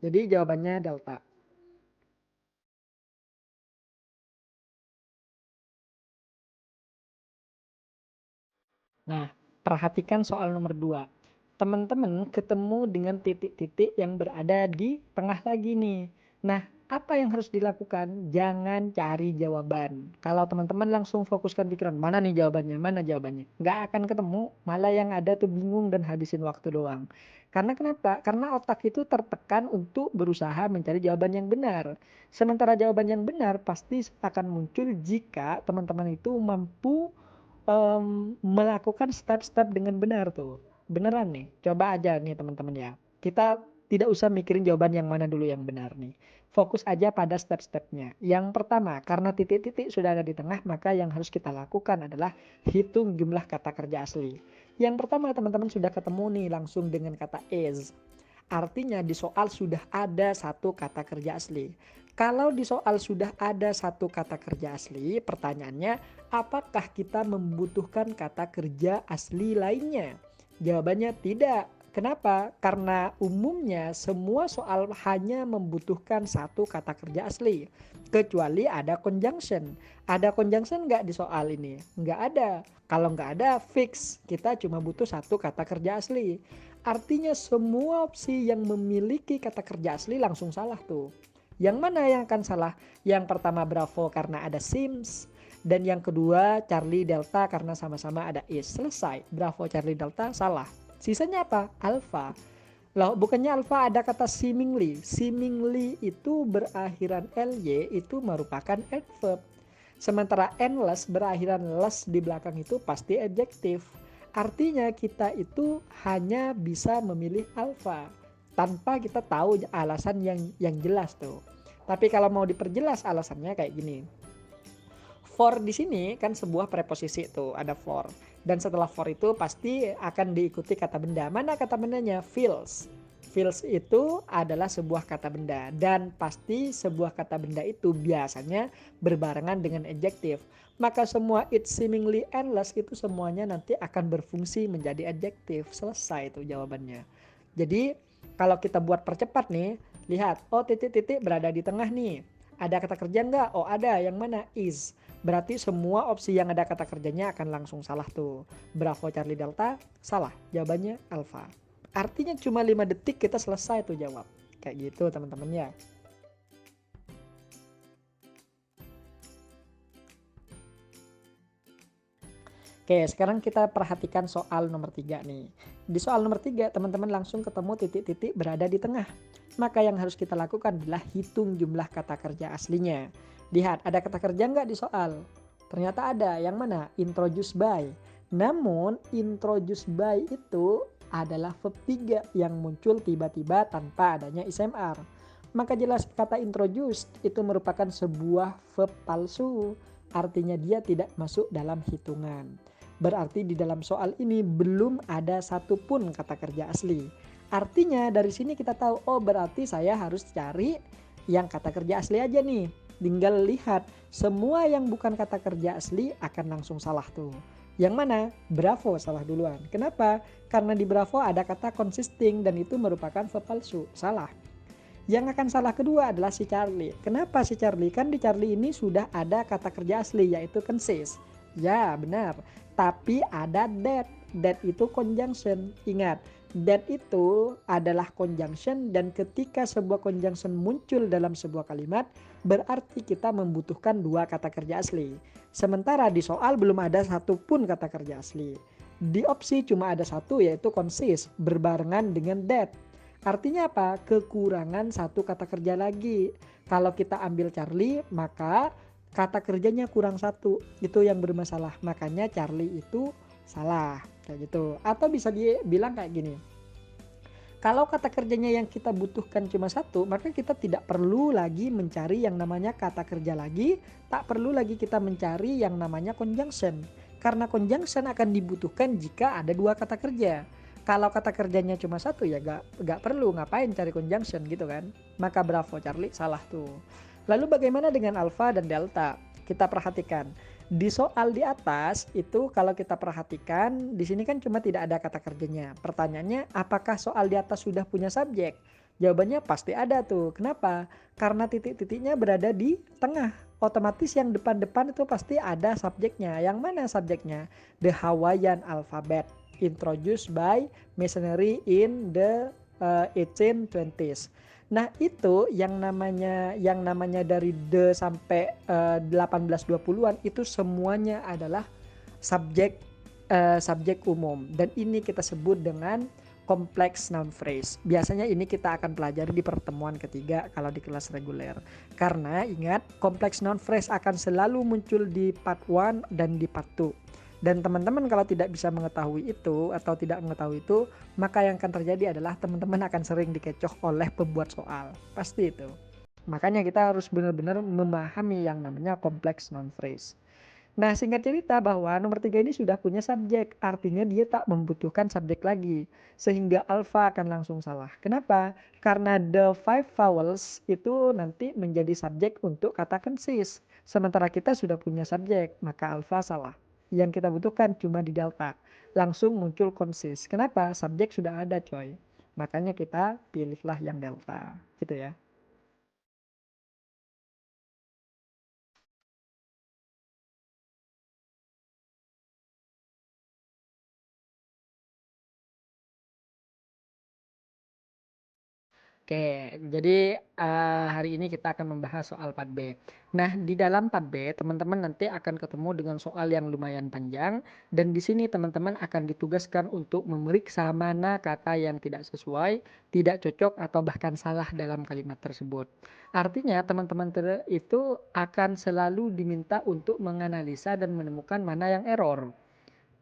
Jadi jawabannya delta. Nah, perhatikan soal nomor 2. Teman-teman ketemu dengan titik-titik yang berada di tengah lagi nih. Nah, Apa yang harus dilakukan? Jangan cari jawaban. Kalau teman-teman langsung fokuskan pikiran, mana nih jawabannya, mana jawabannya. Nggak akan ketemu, malah yang ada tuh bingung dan habisin waktu doang. Karena kenapa? Karena otak itu tertekan untuk berusaha mencari jawaban yang benar. Sementara jawaban yang benar pasti akan muncul jika teman-teman itu mampu melakukan step-step dengan benar tuh. Beneran nih, coba aja nih teman-teman ya. Kita tidak usah mikirin jawaban yang mana dulu yang benar nih. Fokus aja pada step-stepnya. Yang pertama, karena titik-titik sudah ada di tengah, maka yang harus kita lakukan adalah hitung jumlah kata kerja asli. Yang pertama teman-teman sudah ketemu nih langsung dengan kata is. Artinya di soal sudah ada satu kata kerja asli. Kalau di soal sudah ada satu kata kerja asli, pertanyaannya apakah kita membutuhkan kata kerja asli lainnya? Jawabannya tidak. Kenapa? Karena umumnya semua soal hanya membutuhkan satu kata kerja asli. Kecuali ada conjunction. Ada conjunction nggak di soal ini? Nggak ada. Kalau nggak ada, fix. Kita cuma butuh satu kata kerja asli. Artinya semua opsi yang memiliki kata kerja asli langsung salah tuh. Yang mana yang akan salah? Yang pertama Bravo karena ada Sims. Dan yang kedua Charlie Delta karena sama-sama ada is. Selesai. Bravo Charlie Delta salah. Sisanya apa? Alpha. Loh, bukannya alpha ada kata seemingly. Seemingly itu berakhiran ly itu merupakan adverb. Sementara endless berakhiran less di belakang itu pasti adjektif. Artinya kita itu hanya bisa memilih alpha tanpa kita tahu alasan yang jelas tuh. Tapi kalau mau diperjelas alasannya kayak gini. For di sini kan sebuah preposisi tuh, ada for. Dan setelah for itu pasti akan diikuti kata benda. Mana kata bendanya? Feels. Feels itu adalah sebuah kata benda. Dan pasti sebuah kata benda itu biasanya berbarengan dengan adjektif. Maka semua it seemingly endless itu semuanya nanti akan berfungsi menjadi adjektif. Selesai itu jawabannya. Jadi kalau kita buat percepat nih, lihat, oh titik-titik berada di tengah nih. Ada kata kerja nggak? Oh ada, yang mana? Is. Berarti semua opsi yang ada kata kerjanya akan langsung salah tuh. Bravo Charlie Delta, salah. Jawabannya Alpha. Artinya cuma 5 detik kita selesai tuh jawab. Kayak gitu teman-teman ya. Oke, sekarang kita perhatikan soal nomor 3 nih. Di soal nomor 3, teman-teman langsung ketemu titik-titik berada di tengah. Maka yang harus kita lakukan adalah hitung jumlah kata kerja aslinya. Lihat, ada kata kerja nggak di soal? Ternyata ada. Yang mana? Introduce by. Namun, introduce by itu adalah verb 3 yang muncul tiba-tiba tanpa adanya ISMR. Maka jelas kata introduce itu merupakan sebuah verb palsu. Artinya dia tidak masuk dalam hitungan. Berarti di dalam soal ini belum ada satupun kata kerja asli. Artinya dari sini kita tahu, oh berarti saya harus cari yang kata kerja asli aja nih. Tinggal lihat, semua yang bukan kata kerja asli akan langsung salah tuh. Yang mana? Bravo salah duluan. Kenapa? Karena di Bravo ada kata consisting dan itu merupakan verb palsu. Salah. Yang akan salah kedua adalah si Charlie. Kenapa si Charlie? Kan di Charlie ini sudah ada kata kerja asli yaitu consist. Ya benar. Tapi ada that. That itu conjunction. Ingat, that itu adalah conjunction dan ketika sebuah conjunction muncul dalam sebuah kalimat berarti kita membutuhkan 2 kata kerja asli. Sementara di soal belum ada satupun kata kerja asli. Di opsi cuma ada satu yaitu consist berbarengan dengan that. Artinya apa? Kekurangan satu kata kerja lagi. Kalau kita ambil Charlie maka kata kerjanya kurang satu. Itu yang bermasalah. Makanya Charlie itu salah. Kayak gitu. Atau bisa dibilang kayak gini. Kalau kata kerjanya yang kita butuhkan cuma satu, maka kita tidak perlu lagi mencari yang namanya kata kerja lagi. Tak perlu lagi kita mencari yang namanya conjunction. Karena conjunction akan dibutuhkan jika ada 2 kata kerja. Kalau kata kerjanya cuma satu ya gak perlu, ngapain cari conjunction gitu kan. Maka Bravo Charlie salah tuh. Lalu bagaimana dengan alpha dan delta? Kita perhatikan. Di soal di atas itu kalau kita perhatikan di sini kan cuma tidak ada kata kerjanya. Pertanyaannya apakah soal di atas sudah punya subjek? Jawabannya pasti ada tuh. Kenapa? Karena titik-titiknya berada di tengah. Otomatis yang depan-depan itu pasti ada subjeknya. Yang mana subjeknya? The Hawaiian alphabet. Introduced by missionary in the 1820s. Nah, itu yang namanya dari the sampai 18-20-an itu semuanya adalah subjek subjek umum, dan ini kita sebut dengan kompleks noun phrase. Biasanya ini kita akan pelajari di pertemuan ketiga kalau di kelas reguler. Karena ingat, kompleks noun phrase akan selalu muncul di part 1 dan di part 2. Dan teman-teman kalau tidak bisa mengetahui itu atau tidak mengetahui itu, maka yang akan terjadi adalah teman-teman akan sering dikecoh oleh pembuat soal. Pasti itu. Makanya kita harus benar-benar memahami yang namanya kompleks noun phrase. Nah, singkat cerita bahwa nomor 3 ini sudah punya subjek, artinya dia tak membutuhkan subjek lagi, sehingga alpha akan langsung salah. Kenapa? Karena the five vowels itu nanti menjadi subjek untuk kata consis. Sementara kita sudah punya subjek, maka alpha salah. Yang kita butuhkan cuma di delta. Langsung muncul consis. Kenapa? Subjek sudah ada, coy. Makanya kita pilihlah yang delta. Gitu ya. Oke, jadi hari ini kita akan membahas soal part B. Nah, di dalam part B, teman-teman nanti akan ketemu dengan soal yang lumayan panjang, dan di sini teman-teman akan ditugaskan untuk memeriksa mana kata yang tidak sesuai, tidak cocok, atau bahkan salah dalam kalimat tersebut. Artinya, teman-teman itu akan selalu diminta untuk menganalisa dan menemukan mana yang error.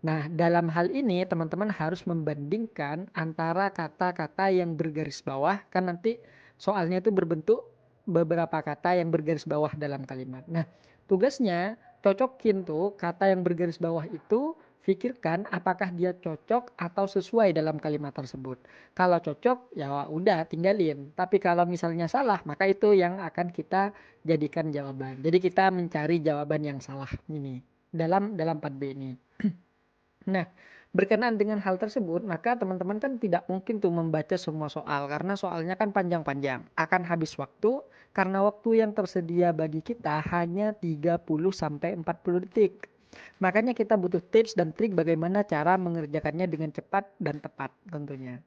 Nah, dalam hal ini teman-teman harus membandingkan antara kata-kata yang bergaris bawah, kan nanti soalnya itu berbentuk beberapa kata yang bergaris bawah dalam kalimat. Nah, tugasnya cocokin tuh kata yang bergaris bawah itu, pikirkan apakah dia cocok atau sesuai dalam kalimat tersebut. Kalau cocok, ya udah tinggalin. Tapi kalau misalnya salah, maka itu yang akan kita jadikan jawaban. Jadi kita mencari jawaban yang salah ini dalam 4B ini. Nah, berkenaan dengan hal tersebut, maka teman-teman kan tidak mungkin tuh membaca semua soal karena soalnya kan panjang-panjang. Akan habis waktu karena waktu yang tersedia bagi kita hanya 30 sampai 40 detik. Makanya kita butuh tips dan trik bagaimana cara mengerjakannya dengan cepat dan tepat tentunya.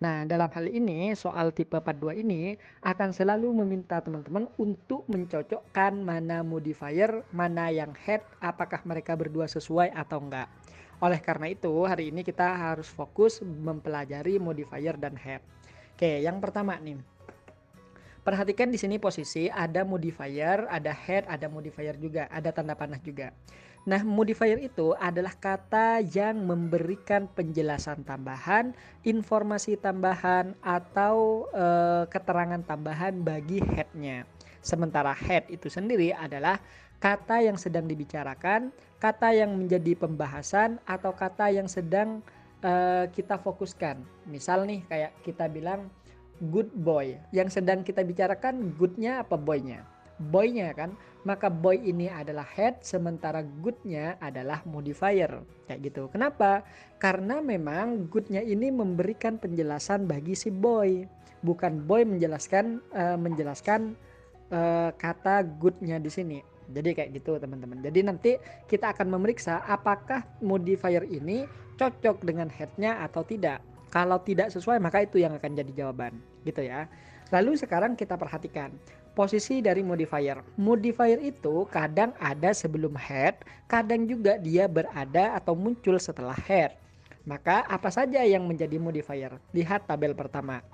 Nah, dalam hal ini soal tipe 42 ini akan selalu meminta teman-teman untuk mencocokkan mana modifier, mana yang head, apakah mereka berdua sesuai atau enggak. Oleh karena itu, hari ini kita harus fokus mempelajari modifier dan head. Oke, yang pertama nih. Perhatikan di sini posisi ada modifier, ada head, ada modifier juga, ada tanda panah juga. Nah, modifier itu adalah kata yang memberikan penjelasan tambahan, informasi tambahan, atau keterangan tambahan bagi headnya. Sementara head itu sendiri adalah kata yang sedang dibicarakan, kata yang menjadi pembahasan, atau kata yang sedang kita fokuskan. Misal nih kayak kita bilang good boy, yang sedang kita bicarakan goodnya apa boynya? Boynya kan, maka boy ini adalah head, sementara goodnya adalah modifier, kayak gitu. Kenapa? Karena memang goodnya ini memberikan penjelasan bagi si boy, bukan boy menjelaskan kata goodnya di sini. Jadi kayak gitu teman-teman. Jadi nanti kita akan memeriksa apakah modifier ini cocok dengan headnya atau tidak. Kalau tidak sesuai maka itu yang akan jadi jawaban, gitu ya. Lalu sekarang kita perhatikan posisi dari modifier. Modifier itu kadang ada sebelum head, kadang juga dia berada atau muncul setelah head. Maka apa saja yang menjadi modifier? Lihat tabel pertama.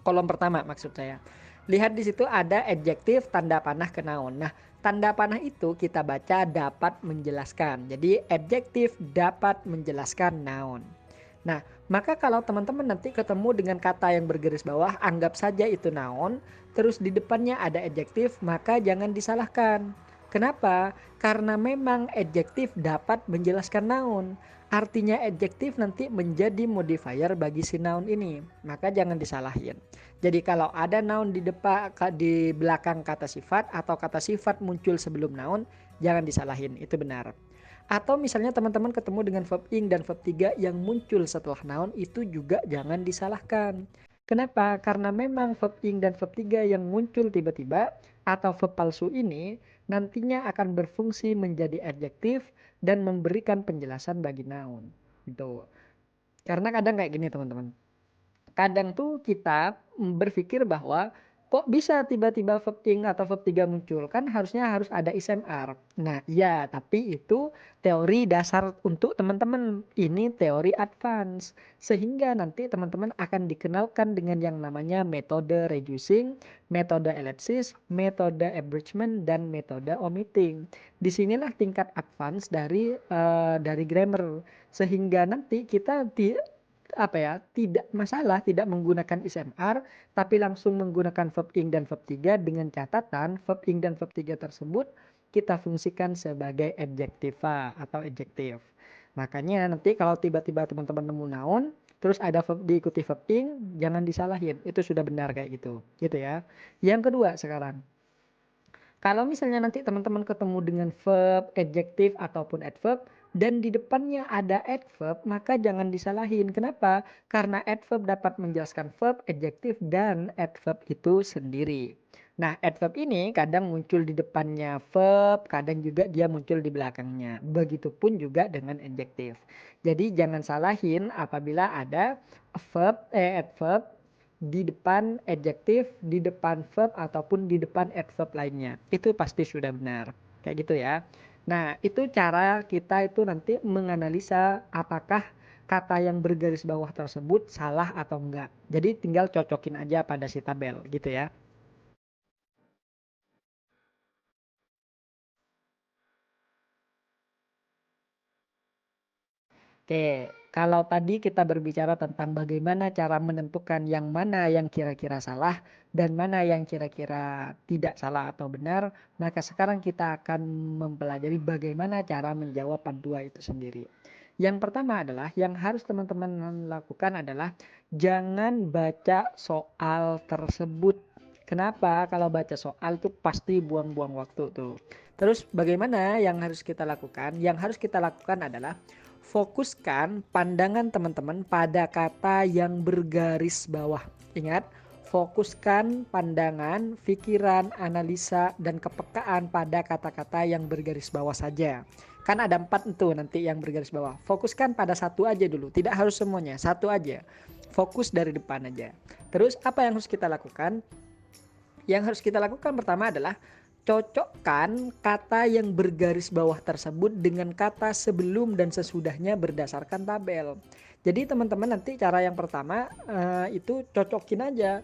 Kolom pertama maksud saya. Lihat di situ ada adjektif tanda panah ke noun. Nah, tanda panah itu kita baca dapat menjelaskan. Jadi adjektif dapat menjelaskan noun. Nah, maka kalau teman-teman nanti ketemu dengan kata yang bergaris bawah, anggap saja itu noun, terus di depannya ada adjektif, maka jangan disalahkan. Kenapa? Karena memang adjektif dapat menjelaskan noun. Artinya adjektif nanti menjadi modifier bagi si noun ini. Maka jangan disalahin. Jadi kalau ada noun di belakang kata sifat atau kata sifat muncul sebelum noun, jangan disalahin, itu benar. Atau misalnya teman-teman ketemu dengan verb ing dan verb 3 yang muncul setelah noun, itu juga jangan disalahkan. Kenapa? Karena memang verb ing dan verb 3 yang muncul tiba-tiba atau verb palsu ini nantinya akan berfungsi menjadi adjektif dan memberikan penjelasan bagi noun. Gitu. Karena kadang kayak gini teman-teman. kadang tuh kita berpikir bahwa kok bisa tiba-tiba verb ing atau verb 3 muncul, kan harusnya harus ada ISMR. Nah iya, tapi itu teori dasar untuk teman-teman, ini teori advance. Sehingga nanti teman-teman akan dikenalkan dengan yang namanya metode reducing, metode ellipsis, metode abridgment, dan metode omitting. Disinilah tingkat advance dari grammar. Sehingga nanti kita tidak masalah tidak menggunakan ISMR, tapi langsung menggunakan verb ing dan verb 3 dengan catatan verb ing dan verb 3 tersebut kita fungsikan sebagai adjektiva atau adjektif. Makanya nanti kalau tiba-tiba teman-teman nemu noun, terus ada verb diikuti verb ing, jangan disalahin, itu sudah benar kayak gitu. Gitu ya. Yang kedua sekarang, kalau misalnya nanti teman-teman ketemu dengan verb, adjektif, ataupun adverb, dan di depannya ada adverb, maka jangan disalahin. Kenapa? Karena adverb dapat menjelaskan verb, adjektif, dan adverb itu sendiri. Nah, adverb ini kadang muncul di depannya verb, kadang juga dia muncul di belakangnya. Begitupun juga dengan adjektif. Jadi jangan salahin apabila ada adverb di depan adjektif, di depan verb, ataupun di depan adverb lainnya. Itu pasti sudah benar. Kayak gitu ya. Nah, itu cara kita itu nanti menganalisa apakah kata yang bergaris bawah tersebut salah atau enggak. Jadi tinggal cocokin aja pada si tabel gitu ya. Oke, kalau tadi kita berbicara tentang bagaimana cara menentukan yang mana yang kira-kira salah dan mana yang kira-kira tidak salah atau benar, maka sekarang kita akan mempelajari bagaimana cara menjawab dua itu sendiri. Yang pertama adalah yang harus teman-teman lakukan adalah jangan baca soal tersebut. Kenapa? Kalau baca soal tuh pasti buang-buang waktu tuh. Terus bagaimana yang harus kita lakukan? Yang harus kita lakukan adalah fokuskan pandangan teman-teman pada kata yang bergaris bawah. Ingat, fokuskan pandangan, pikiran, analisa, dan kepekaan pada kata-kata yang bergaris bawah saja. Kan ada 4 itu nanti yang bergaris bawah. Fokuskan pada satu aja dulu, tidak harus semuanya, satu aja. Fokus dari depan aja. Terus apa yang harus kita lakukan? Yang harus kita lakukan pertama adalah cocokkan kata yang bergaris bawah tersebut dengan kata sebelum dan sesudahnya berdasarkan tabel. Jadi teman-teman nanti cara yang pertama itu cocokin aja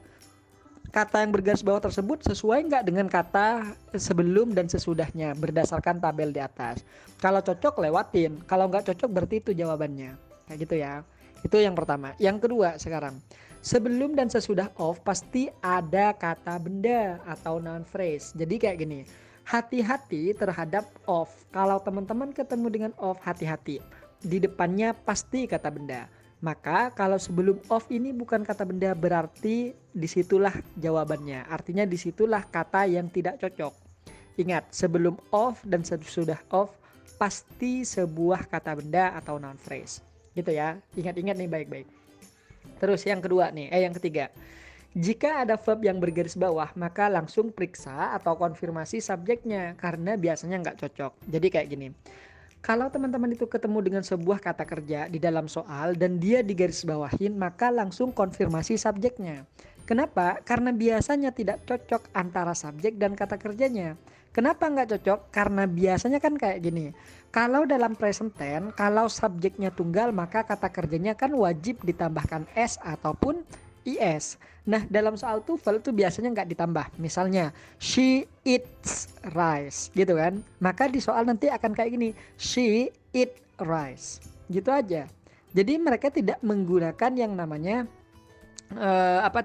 kata yang bergaris bawah tersebut sesuai nggak dengan kata sebelum dan sesudahnya berdasarkan tabel di atas. Kalau cocok lewatin, kalau nggak cocok berarti itu jawabannya. Kayak gitu ya. Itu yang pertama. Yang kedua sekarang, sebelum dan sesudah of pasti ada kata benda atau noun phrase. Jadi kayak gini, hati-hati terhadap of. Kalau teman-teman ketemu dengan of, hati-hati. Di depannya pasti kata benda. Maka kalau sebelum of ini bukan kata benda, berarti disitulah jawabannya. Artinya disitulah kata yang tidak cocok. Ingat, sebelum of dan sesudah of pasti sebuah kata benda atau noun phrase. Gitu ya. Ingat-ingat nih baik-baik. Terus yang kedua nih, yang ketiga. Jika ada verb yang bergaris bawah, maka langsung periksa atau konfirmasi subjeknya karena biasanya nggak cocok. Jadi kayak gini. Kalau teman-teman itu ketemu dengan sebuah kata kerja di dalam soal dan dia digaris bawahin, maka langsung konfirmasi subjeknya. Kenapa? Karena biasanya tidak cocok antara subjek dan kata kerjanya. Kenapa nggak cocok? Karena biasanya kan kayak gini. Kalau dalam present tense, kalau subjeknya tunggal maka kata kerjanya kan wajib ditambahkan s ataupun is. Nah dalam soal TOEFL itu biasanya nggak ditambah. Misalnya she eats rice gitu kan. Maka di soal nanti akan kayak gini, she eat rice. Gitu aja. Jadi mereka tidak menggunakan yang namanya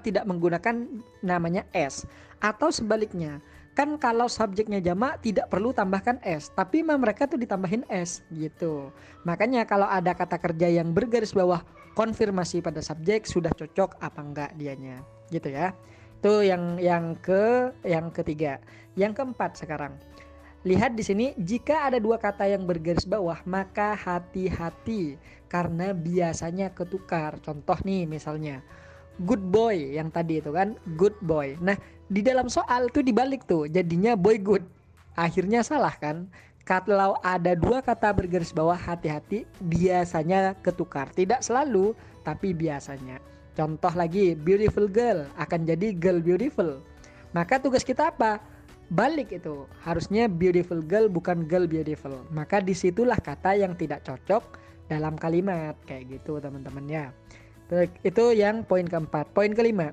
tidak menggunakan namanya s. Atau sebaliknya, kan kalau subjeknya jamak tidak perlu tambahkan s, tapi mereka tuh ditambahin s gitu. Makanya kalau ada kata kerja yang bergaris bawah, konfirmasi pada subjek sudah cocok apa enggak dianya gitu ya. Itu yang ketiga. Yang keempat sekarang, lihat di sini, jika ada dua kata yang bergaris bawah maka hati-hati karena biasanya ketukar. Contoh nih misalnya good boy yang tadi itu kan, good boy. Nah di dalam soal tuh dibalik tuh, jadinya boy good. Akhirnya salah kan? Kalau ada dua kata bergaris bawah, hati-hati biasanya ketukar. Tidak selalu, tapi biasanya. Contoh lagi, beautiful girl akan jadi girl beautiful. Maka tugas kita apa? Balik itu. Harusnya beautiful girl bukan girl beautiful. Maka disitulah kata yang tidak cocok dalam kalimat. Kayak gitu teman-teman ya. Itu yang poin keempat. Poin kelima,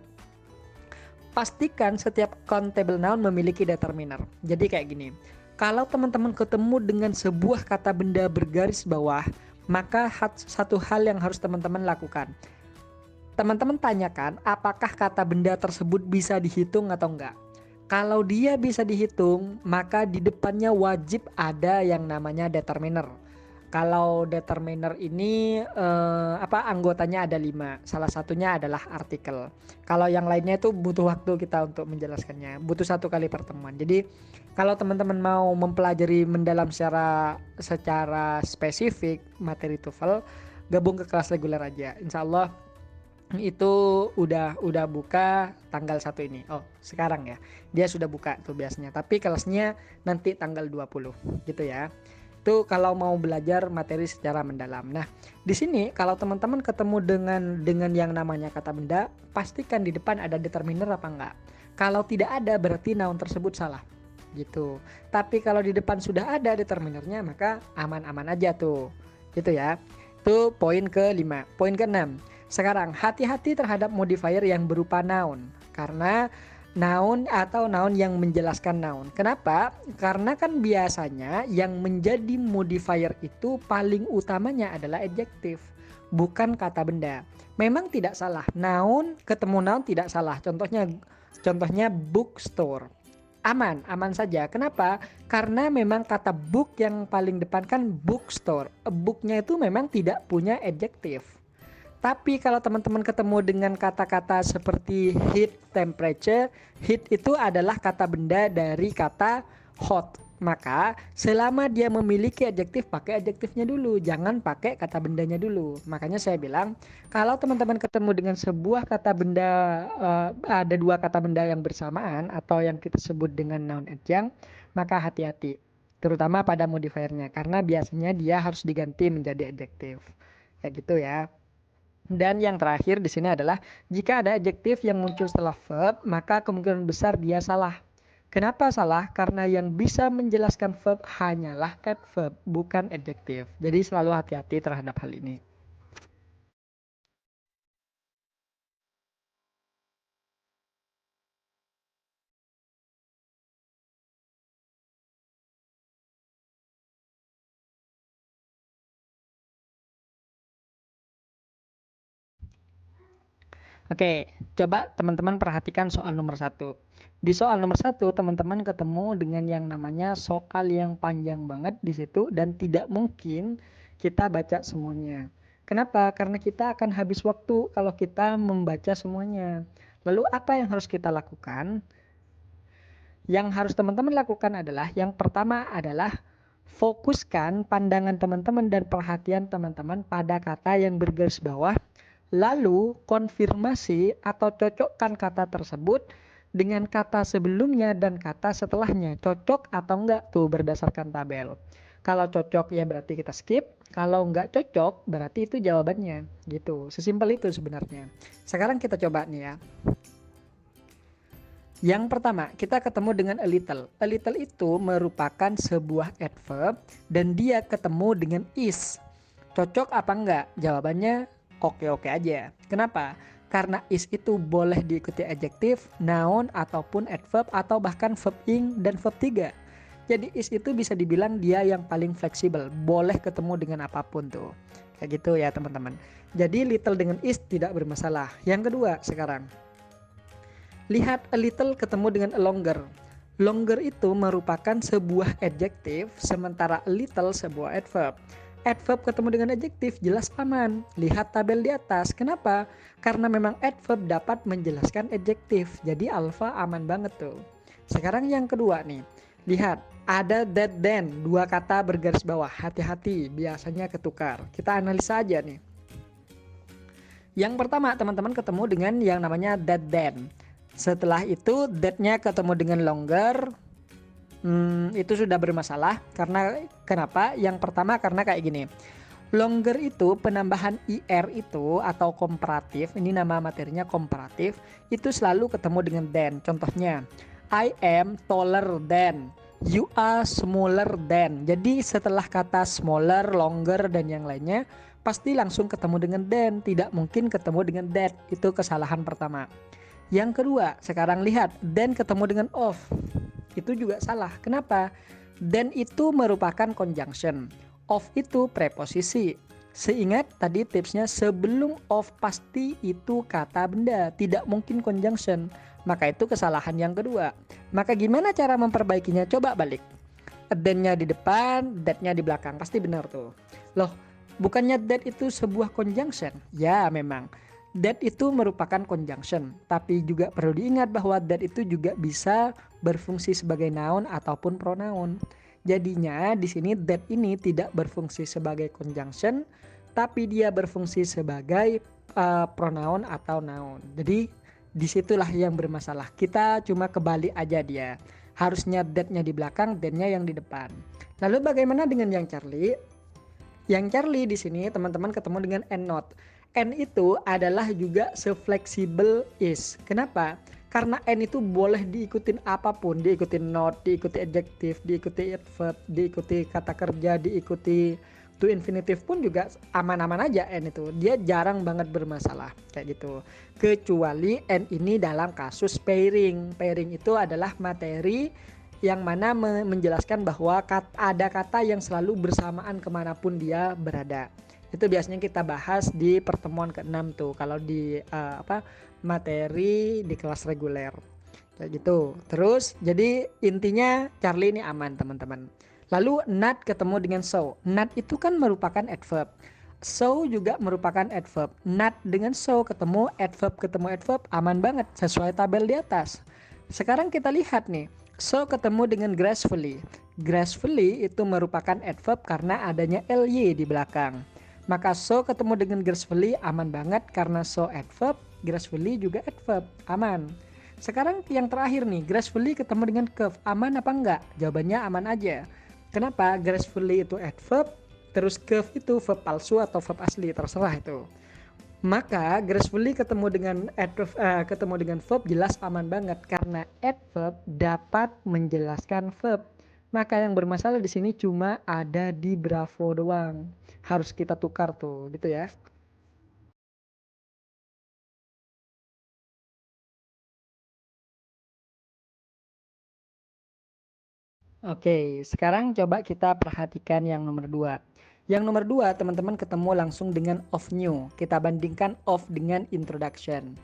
pastikan setiap countable noun memiliki determiner. Jadi kayak gini, kalau teman-teman ketemu dengan sebuah kata benda bergaris bawah, maka satu hal yang harus teman-teman lakukan. Teman-teman tanyakan apakah kata benda tersebut bisa dihitung atau enggak. Kalau dia bisa dihitung, maka di depannya wajib ada yang namanya determiner. Kalau determiner ini anggotanya ada 5. Salah satunya adalah artikel. Kalau yang lainnya itu butuh waktu kita untuk menjelaskannya. Butuh 1 kali pertemuan. Jadi kalau teman-teman mau mempelajari mendalam secara spesifik materi TOEFL, gabung ke kelas reguler aja. Insya Allah itu udah buka tanggal 1 ini. Oh, sekarang ya. Dia sudah buka tuh biasanya. Tapi kelasnya nanti tanggal 20 gitu ya. Itu kalau mau belajar materi secara mendalam. Nah, di sini kalau teman-teman ketemu dengan yang namanya kata benda, pastikan di depan ada determiner apa enggak. Kalau tidak ada berarti noun tersebut salah. Gitu. Tapi kalau di depan sudah ada determinernya, maka aman-aman aja tuh. Gitu ya. Itu poin ke-5. Poin ke-6. Sekarang hati-hati terhadap modifier yang berupa noun, karena noun atau noun yang menjelaskan noun. Kenapa? Karena kan biasanya yang menjadi modifier itu paling utamanya adalah adjektif, bukan kata benda. Memang tidak salah, noun ketemu noun tidak salah. Contohnya bookstore. Aman saja. Kenapa? Karena memang kata book yang paling depan kan bookstore. Booknya itu memang tidak punya adjektif. Tapi kalau teman-teman ketemu dengan kata-kata seperti heat, temperature, heat itu adalah kata benda dari kata hot. Maka selama dia memiliki adjektif, pakai adjektifnya dulu, jangan pakai kata bendanya dulu. Makanya saya bilang, kalau teman-teman ketemu dengan sebuah kata benda, ada 2 kata benda yang bersamaan atau yang kita sebut dengan noun adjunct, maka hati-hati, terutama pada modifiernya, karena biasanya dia harus diganti menjadi adjektif. Kayak gitu ya. Dan yang terakhir di sini adalah jika ada adjektif yang muncul setelah verb, maka kemungkinan besar dia salah. Kenapa salah? Karena yang bisa menjelaskan verb hanyalah adverb, bukan adjektif. Jadi selalu hati-hati terhadap hal ini. Oke, coba teman-teman perhatikan soal nomor 1. Di soal nomor 1, teman-teman ketemu dengan yang namanya soal yang panjang banget di situ dan tidak mungkin kita baca semuanya. Kenapa? Karena kita akan habis waktu kalau kita membaca semuanya. Lalu apa yang harus kita lakukan? Yang harus teman-teman lakukan adalah, yang pertama adalah fokuskan pandangan teman-teman dan perhatian teman-teman pada kata yang bergaris bawah. Lalu konfirmasi atau cocokkan kata tersebut dengan kata sebelumnya dan kata setelahnya. Cocok atau enggak tuh berdasarkan tabel. Kalau cocok ya berarti kita skip. Kalau enggak cocok berarti itu jawabannya. Gitu. Sesimpel itu sebenarnya. Sekarang kita coba nih ya. Yang pertama, kita ketemu dengan a little. A little itu merupakan sebuah adverb dan dia ketemu dengan is. Cocok apa enggak? Jawabannya oke-oke aja. Kenapa? Karena is itu boleh diikuti adjektif, noun, ataupun adverb, atau bahkan verb ing dan verb 3. Jadi is itu bisa dibilang dia yang paling fleksibel. Boleh ketemu dengan apapun tuh. Kayak gitu ya teman-teman. Jadi little dengan is tidak bermasalah. Yang kedua sekarang. Lihat a little ketemu dengan a longer. Longer itu merupakan sebuah adjektif, sementara a little sebuah adverb. Adverb ketemu dengan adjektif jelas aman. Lihat tabel di atas. Kenapa? Karena memang adverb dapat menjelaskan adjektif. Jadi alpha aman banget tuh. Sekarang yang kedua nih. Lihat, ada that then. 2 kata bergaris bawah. Hati-hati, biasanya ketukar. Kita analisa aja nih. Yang pertama, teman-teman ketemu dengan yang namanya that then. Setelah itu, that-nya ketemu dengan longer. Itu sudah bermasalah. Karena kenapa? Yang pertama karena kayak gini. Longer itu penambahan IR itu atau komparatif, ini nama materinya komparatif, itu selalu ketemu dengan than. Contohnya, I am taller than, you are smaller than. Jadi setelah kata smaller, longer, dan yang lainnya, pasti langsung ketemu dengan than, tidak mungkin ketemu dengan that. Itu kesalahan pertama. Yang kedua, sekarang lihat, than ketemu dengan of. Itu juga salah. Kenapa? Than itu merupakan conjunction. Of itu preposisi. Seingat tadi tipsnya, sebelum of pasti itu kata benda, tidak mungkin conjunction. Maka itu kesalahan yang kedua. Maka gimana cara memperbaikinya? Coba balik. Than-nya di depan, that-nya di belakang. Pasti benar tuh. Loh, bukannya that itu sebuah conjunction? Ya, memang. That itu merupakan conjunction, tapi juga perlu diingat bahwa that itu juga bisa berfungsi sebagai noun ataupun pronoun. Jadinya di sini that ini tidak berfungsi sebagai conjunction, tapi dia berfungsi sebagai pronoun atau noun. Jadi disitulah yang bermasalah. Kita cuma kebalik aja dia. Harusnya that-nya di belakang, then-nya yang di depan. Lalu bagaimana dengan yang Charlie? Yang Charlie di sini teman-teman ketemu dengan and not. And itu adalah juga se-flexible is. Kenapa? Karena and itu boleh diikutin apapun, diikuti not, diikuti adjective, diikuti adverb, diikuti kata kerja, diikuti to infinitive pun juga aman-aman aja and itu. Dia jarang banget bermasalah kayak gitu. Kecuali and ini dalam kasus pairing. Pairing itu adalah materi yang mana menjelaskan bahwa ada kata yang selalu bersamaan kemanapun dia berada. Itu biasanya kita bahas di pertemuan ke-6 tuh kalau di materi di kelas reguler kayak gitu. Terus jadi intinya Charlie ini aman teman-teman. Lalu not ketemu dengan so. Not itu kan merupakan adverb. So juga merupakan adverb. Not dengan so ketemu adverb aman banget sesuai tabel di atas. Sekarang kita lihat nih. So ketemu dengan gracefully. Gracefully itu merupakan adverb karena adanya ly di belakang. Maka so ketemu dengan gracefully aman banget karena so adverb, gracefully juga adverb, aman. Sekarang yang terakhir nih, gracefully ketemu dengan curve, aman apa enggak? Jawabannya aman aja. Kenapa? Gracefully itu adverb, terus curve itu verb palsu atau verb asli, terserah itu. Maka gracefully ketemu dengan verb jelas aman banget karena adverb dapat menjelaskan verb. Maka yang bermasalah di sini cuma ada di Bravo doang. Harus kita tukar tuh, gitu ya. Oke, sekarang coba kita perhatikan yang nomor 2. Yang nomor 2, teman-teman ketemu langsung dengan of new. Kita bandingkan of dengan introduction.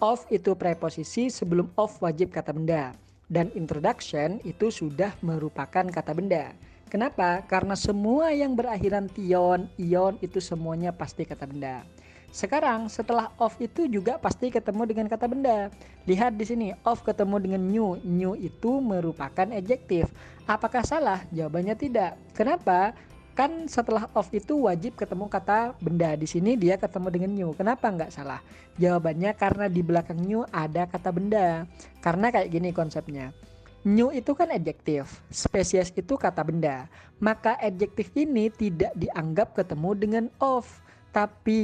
Of itu preposisi, sebelum of wajib kata benda. Dan introduction itu sudah merupakan kata benda. Kenapa? Karena semua yang berakhiran tion, ion itu semuanya pasti kata benda. Sekarang setelah of itu juga pasti ketemu dengan kata benda. Lihat di sini, of ketemu dengan new. New itu merupakan adjektif. Apakah salah? Jawabannya tidak. Kenapa? Kan setelah of itu wajib ketemu kata benda. Di sini dia ketemu dengan new. Kenapa nggak salah? Jawabannya karena di belakang new ada kata benda. Karena kayak gini konsepnya. New itu kan adjektif, spesies itu kata benda. Maka adjektif ini tidak dianggap ketemu dengan of. Tapi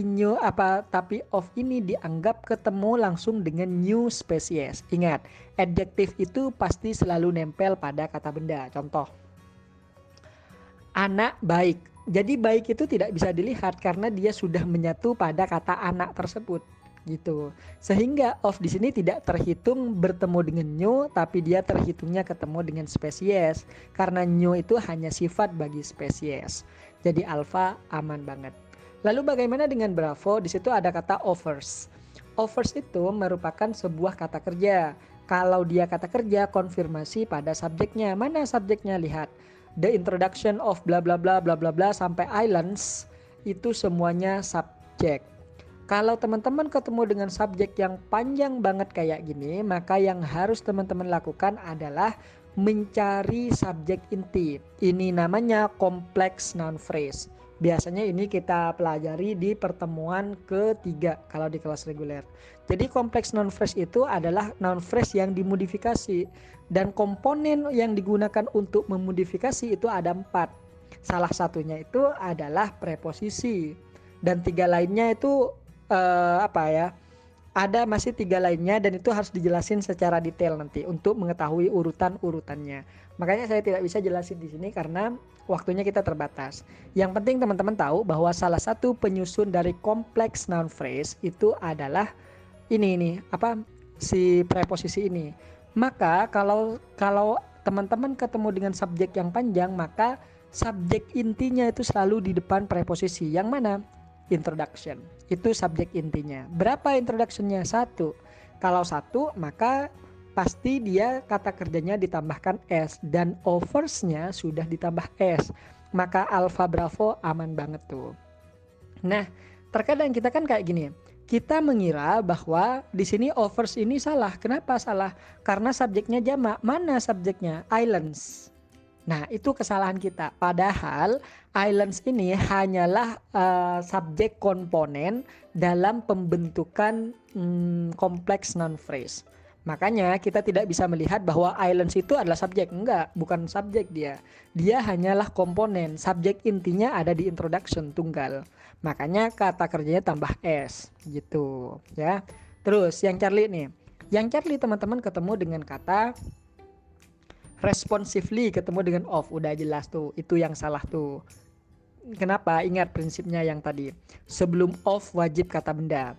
of ini dianggap ketemu langsung dengan new species. Ingat, adjektif itu pasti selalu nempel pada kata benda. Contoh, anak baik. Jadi baik itu tidak bisa dilihat karena dia sudah menyatu pada kata anak tersebut. Gitu. Sehingga of di sini tidak terhitung bertemu dengan new, tapi dia terhitungnya ketemu dengan spesies. Karena new itu hanya sifat bagi spesies. Jadi alpha aman banget. Lalu bagaimana dengan Bravo? Di situ ada kata offers. Offers itu merupakan sebuah kata kerja. Kalau dia kata kerja, konfirmasi pada subjeknya. Mana subjeknya? Lihat. The introduction of bla bla bla bla bla bla sampai islands itu semuanya subjek. Kalau teman-teman ketemu dengan subjek yang panjang banget kayak gini, maka yang harus teman-teman lakukan adalah mencari subjek inti. Ini namanya complex noun phrase. Biasanya ini kita pelajari di pertemuan ketiga kalau di kelas reguler. Jadi complex noun phrase itu adalah noun phrase yang dimodifikasi. Dan komponen yang digunakan untuk memodifikasi itu ada 4. Salah satunya itu adalah preposisi. Dan 3 lainnya itu ada masih 3 lainnya dan itu harus dijelasin secara detail nanti untuk mengetahui urutan-urutannya. Makanya saya tidak bisa jelasin di sini karena waktunya kita terbatas. Yang penting teman-teman tahu bahwa salah satu penyusun dari kompleks noun phrase itu adalah si preposisi ini. Maka kalau teman-teman ketemu dengan subjek yang panjang, maka subjek intinya itu selalu di depan preposisi. Yang mana? Introduction. Itu subjek intinya. Berapa introductionnya? 1. Kalau 1, maka pasti dia kata kerjanya ditambahkan S dan oversnya sudah ditambah S. Maka alfa bravo aman banget tuh. Nah, terkadang kita kan kayak gini. Kita mengira bahwa di sini overs ini salah. Kenapa salah? Karena subjeknya jamak. Mana subjeknya? Islands. Nah, itu kesalahan kita. Padahal islands ini hanyalah subjek komponen dalam pembentukan kompleks noun phrase. Makanya kita tidak bisa melihat bahwa islands itu adalah subjek. Enggak, bukan subjek dia. Dia hanyalah komponen. Subjek intinya ada di introduction tunggal. Makanya kata kerjanya tambah S gitu ya. Terus yang Charlie nih. Yang Charlie teman-teman ketemu dengan kata responsively, ketemu dengan of, udah jelas tuh, itu yang salah tuh. Kenapa? Ingat prinsipnya yang tadi. Sebelum of wajib kata benda.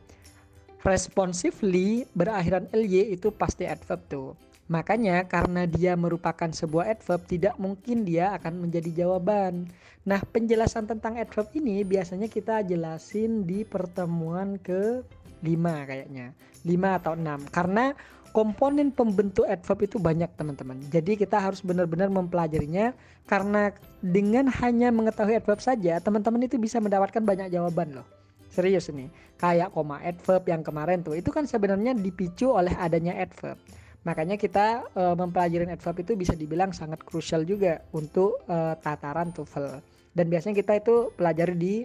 Responsively berakhiran ly itu pasti adverb tuh. Makanya karena dia merupakan sebuah adverb, tidak mungkin dia akan menjadi jawaban. Nah, penjelasan tentang adverb ini biasanya kita jelasin di pertemuan ke-5 kayaknya. 5 atau 6. Karena komponen pembentuk adverb itu banyak teman-teman. Jadi kita harus benar-benar mempelajarinya, karena dengan hanya mengetahui adverb saja teman-teman itu bisa mendapatkan banyak jawaban loh. Serius nih. Kayak koma adverb yang kemarin tuh, itu kan sebenarnya dipicu oleh adanya adverb. Makanya kita mempelajari adverb itu bisa dibilang sangat krusial juga untuk tataran TOEFL. Dan biasanya kita itu pelajari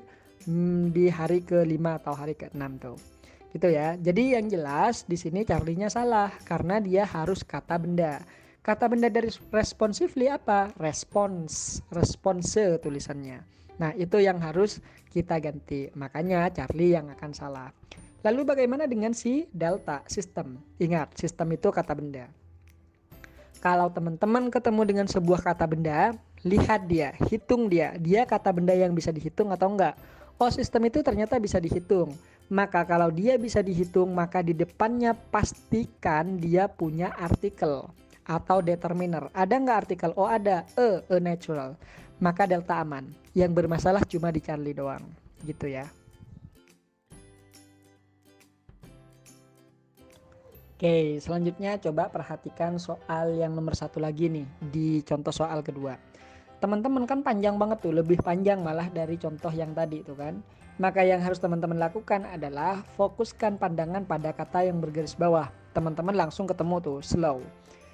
di hari ke-5 atau hari ke-6 tuh. Gitu ya. Jadi yang jelas di sini Charlie-nya salah karena dia harus kata benda. Kata benda dari responsively apa? Response tulisannya. Nah, itu yang harus kita ganti. Makanya Charlie yang akan salah. Lalu bagaimana dengan si delta, sistem? Ingat, sistem itu kata benda. Kalau teman-teman ketemu dengan sebuah kata benda, lihat dia, hitung dia. Dia kata benda yang bisa dihitung atau enggak? Oh, sistem itu ternyata bisa dihitung. Maka kalau dia bisa dihitung, maka di depannya pastikan dia punya artikel atau determiner. Ada nggak artikel? Oh ada, a natural. Maka delta aman. Yang bermasalah cuma di Charlie doang. Gitu ya. Oke, selanjutnya coba perhatikan soal yang nomor 1 lagi nih. Di contoh soal kedua. Teman-teman kan panjang banget tuh, lebih panjang malah dari contoh yang tadi tuh kan. Maka yang harus teman-teman lakukan adalah fokuskan pandangan pada kata yang bergaris bawah. Teman-teman langsung ketemu tuh, slow.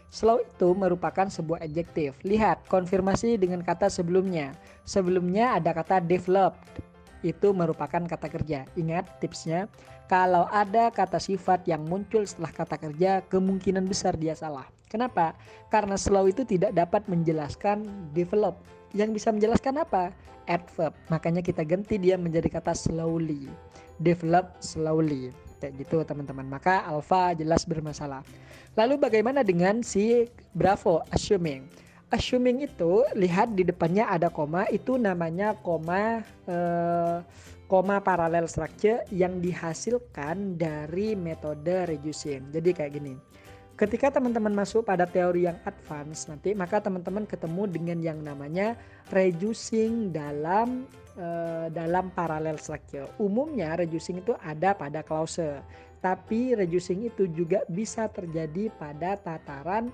Slow itu merupakan sebuah adjektif. Lihat, konfirmasi dengan kata sebelumnya. Sebelumnya ada kata developed. Itu merupakan kata kerja. Ingat tipsnya, kalau ada kata sifat yang muncul setelah kata kerja, kemungkinan besar dia salah. Kenapa? Karena slow itu tidak dapat menjelaskan develop. Yang bisa menjelaskan apa? Adverb. Makanya kita ganti dia menjadi kata slowly. Develop slowly. Kayak gitu teman-teman. Maka alpha jelas bermasalah. Lalu bagaimana dengan si bravo, assuming? Assuming itu lihat di depannya ada koma, itu namanya koma parallel structure yang dihasilkan dari metode reducing. Jadi kayak gini. Ketika teman-teman masuk pada teori yang advance nanti, maka teman-teman ketemu dengan yang namanya reducing dalam parallel structure. Umumnya reducing itu ada pada klause, tapi reducing itu juga bisa terjadi pada tataran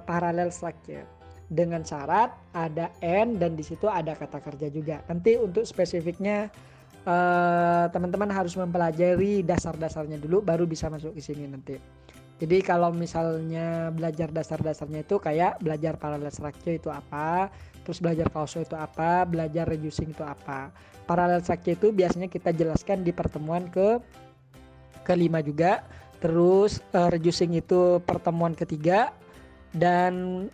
parallel structure. Dengan syarat ada and dan di situ ada kata kerja juga. Nanti untuk spesifiknya teman-teman harus mempelajari dasar-dasarnya dulu baru bisa masuk ke sini nanti. Jadi kalau misalnya belajar dasar-dasarnya itu kayak belajar parallel structure itu apa, terus belajar klause itu apa, belajar reducing itu apa. Parallel structure itu biasanya kita jelaskan di pertemuan ke-5 juga. Terus reducing itu pertemuan ketiga, dan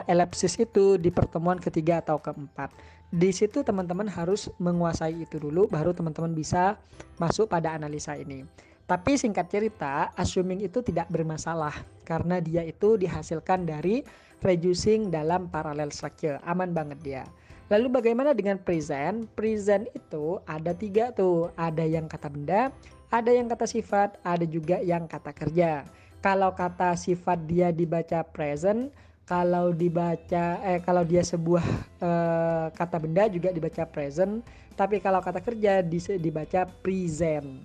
elipsis itu di pertemuan ketiga atau keempat. Di situ teman-teman harus menguasai itu dulu, baru teman-teman bisa masuk pada analisa ini. Tapi singkat cerita, assuming itu tidak bermasalah karena dia itu dihasilkan dari reducing dalam parallel structure, aman banget dia. Lalu bagaimana dengan present? Present itu ada 3 tuh, ada yang kata benda, ada yang kata sifat, ada juga yang kata kerja. Kalau kata sifat dia dibaca present, kalau dia sebuah kata benda juga dibaca present, tapi kalau kata kerja dibaca present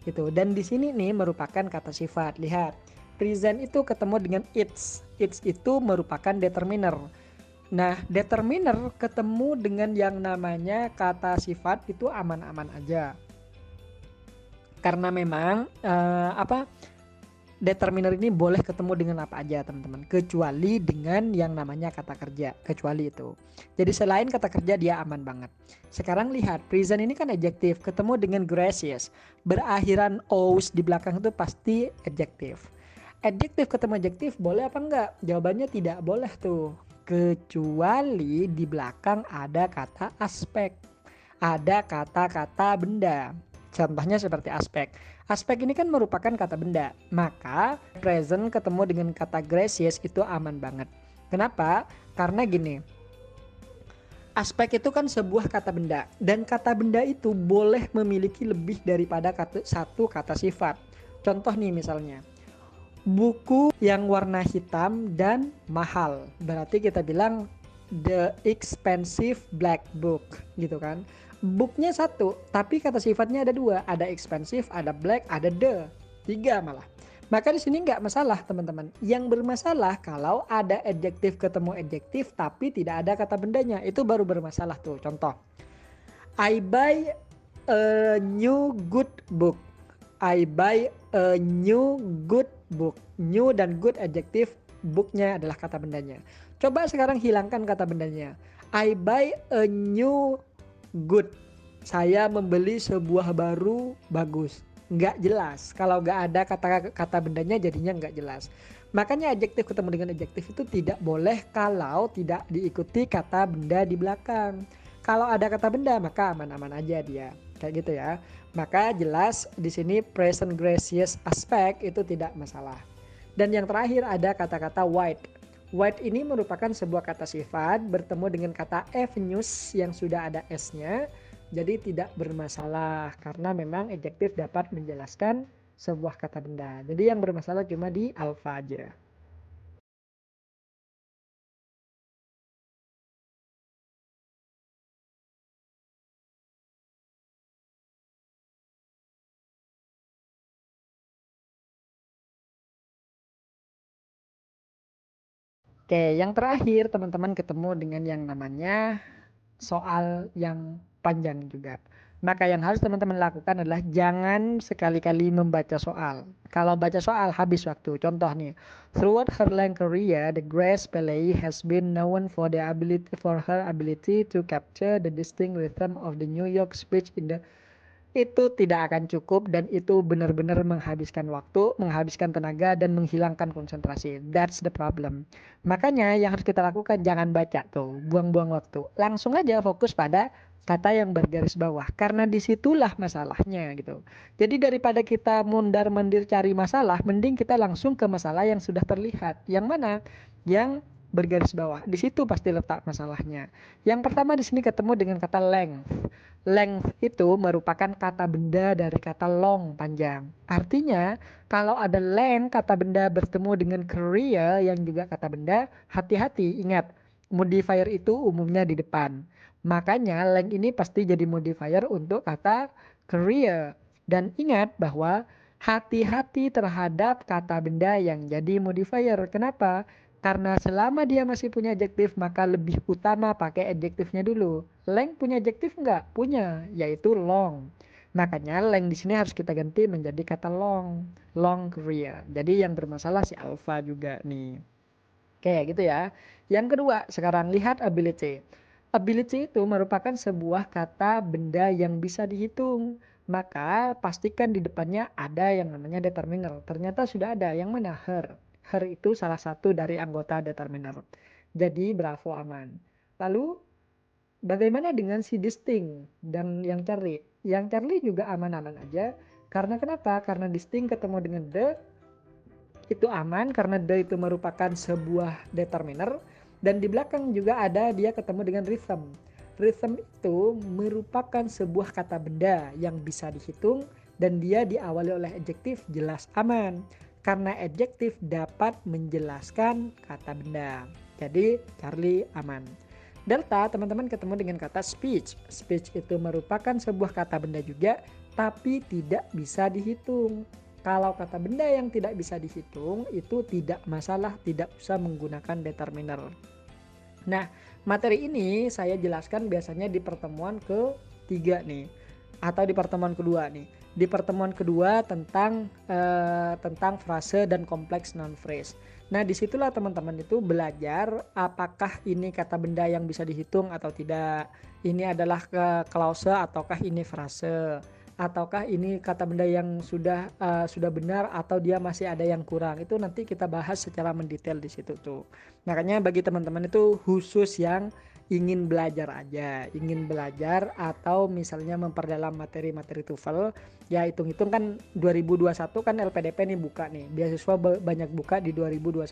gitu. Dan di sini nih merupakan kata sifat. Lihat, present itu ketemu dengan its. Its itu merupakan determiner. Nah, determiner ketemu dengan yang namanya kata sifat itu aman-aman aja. Karena memang determiner ini boleh ketemu dengan apa aja teman-teman, kecuali dengan yang namanya kata kerja, kecuali itu. Jadi selain kata kerja dia aman banget. Sekarang lihat, present ini kan adjektif, ketemu dengan gracious, berakhiran os di belakang itu pasti adjektif. Adjektif ketemu adjektif boleh apa enggak? Jawabannya tidak boleh tuh, kecuali di belakang ada kata aspek, ada kata-kata benda. Contohnya seperti aspek. Aspek ini kan merupakan kata benda, maka present ketemu dengan kata gracious itu aman banget. Kenapa? Karena gini, aspek itu kan sebuah kata benda, dan kata benda itu boleh memiliki lebih daripada satu kata sifat. Contoh nih misalnya, buku yang warna hitam dan mahal, berarti kita bilang the expensive black book gitu kan. Booknya satu, tapi kata sifatnya ada 2, ada expensive, ada black, ada the, 3 malah. Maka di sini nggak masalah teman-teman. Yang bermasalah kalau ada adjektif ketemu adjektif tapi tidak ada kata bendanya, itu baru bermasalah tuh. Contoh, I buy a new good book. I buy a new good book. New dan good adjektif, booknya adalah kata bendanya. Coba sekarang hilangkan kata bendanya. I buy a new good. Saya membeli sebuah baru bagus. Nggak jelas. Kalau nggak ada kata bendanya jadinya nggak jelas. Makanya adjektif ketemu dengan adjektif itu tidak boleh kalau tidak diikuti kata benda di belakang. Kalau ada kata benda maka aman-aman aja dia. Kayak gitu ya. Maka jelas di sini present gracious aspect itu tidak masalah. Dan yang terakhir ada kata-kata white. White ini merupakan sebuah kata sifat bertemu dengan kata avenues yang sudah ada s-nya. Jadi tidak bermasalah karena memang adjektif dapat menjelaskan sebuah kata benda. Jadi yang bermasalah cuma di alpha aja. Oke, yang terakhir teman-teman ketemu dengan yang namanya soal yang panjang juga. Maka yang harus teman-teman lakukan adalah jangan sekali-kali membaca soal. Kalau baca soal habis waktu. Contoh nih, throughout her long career, the Grace Kelly has been known for her ability to capture the distinct rhythm of the New York speech in the itu tidak akan cukup dan itu benar-benar menghabiskan waktu, menghabiskan tenaga dan menghilangkan konsentrasi. That's the problem. Makanya yang harus kita lakukan jangan baca tuh, buang-buang waktu. Langsung aja fokus pada kata yang bergaris bawah karena disitulah masalahnya gitu. Jadi daripada kita mundar-mandir cari masalah, mending kita langsung ke masalah yang sudah terlihat. Yang mana? Yang bergaris bawah. Di situ pasti letak masalahnya. Yang pertama di sini ketemu dengan kata length. Length itu merupakan kata benda dari kata long, panjang. Artinya, kalau ada length kata benda bertemu dengan career yang juga kata benda, hati-hati, ingat, modifier itu umumnya di depan. Makanya length ini pasti jadi modifier untuk kata career. Dan ingat bahwa hati-hati terhadap kata benda yang jadi modifier. Kenapa? Karena selama dia masih punya adjektif, maka lebih utama pakai adjektifnya dulu. Length punya adjektif nggak? Punya, yaitu long. Makanya length di sini harus kita ganti menjadi kata long. Long career. Jadi yang bermasalah si alpha juga nih. Kayak gitu ya. Yang kedua, sekarang lihat ability. Ability itu merupakan sebuah kata benda yang bisa dihitung. Maka pastikan di depannya ada yang namanya determiner. Ternyata sudah ada. Yang mana? Her. Her itu salah satu dari anggota determiner. Jadi bravo, aman. Lalu Bagaimana dengan si Distinct dan yang Charlie? Yang Charlie juga aman-aman aja. Karena kenapa? Karena Distinct ketemu dengan The itu aman karena The itu merupakan sebuah determiner, dan di belakang juga ada dia ketemu dengan rhythm. Rhythm itu merupakan sebuah kata benda yang bisa dihitung dan dia diawali oleh adjektif jelas aman. Karena adjektif dapat menjelaskan kata benda. Jadi Charlie aman. Delta teman-teman ketemu dengan kata speech. Speech itu merupakan sebuah kata benda juga tapi tidak bisa dihitung. Kalau kata benda yang tidak bisa dihitung itu tidak masalah, tidak usah menggunakan determiner. Nah, materi ini saya jelaskan biasanya di pertemuan ketiga nih, atau di pertemuan kedua nih. Di pertemuan kedua tentang frase dan kompleks non phrase. Nah, disitulah teman-teman itu belajar apakah ini kata benda yang bisa dihitung atau tidak. Ini adalah klause ataukah ini frase, ataukah ini kata benda yang sudah benar atau dia masih ada yang kurang. Itu nanti kita bahas secara mendetail di situ tuh. Makanya bagi teman-teman itu khusus yang ingin belajar aja, ingin belajar atau misalnya memperdalam materi-materi TOEFL, ya hitung-hitung kan 2021 kan LPDP nih buka nih, beasiswa banyak buka di 2021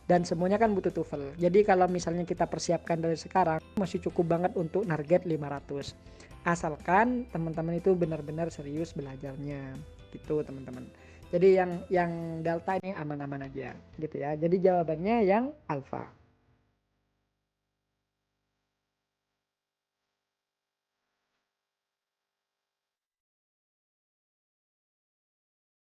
dan semuanya kan butuh TOEFL. Jadi kalau misalnya kita persiapkan dari sekarang masih cukup banget untuk target 500. Asalkan teman-teman itu benar-benar serius belajarnya gitu teman-teman. Jadi yang delta ini aman-aman aja gitu ya. Jadi jawabannya yang alfa.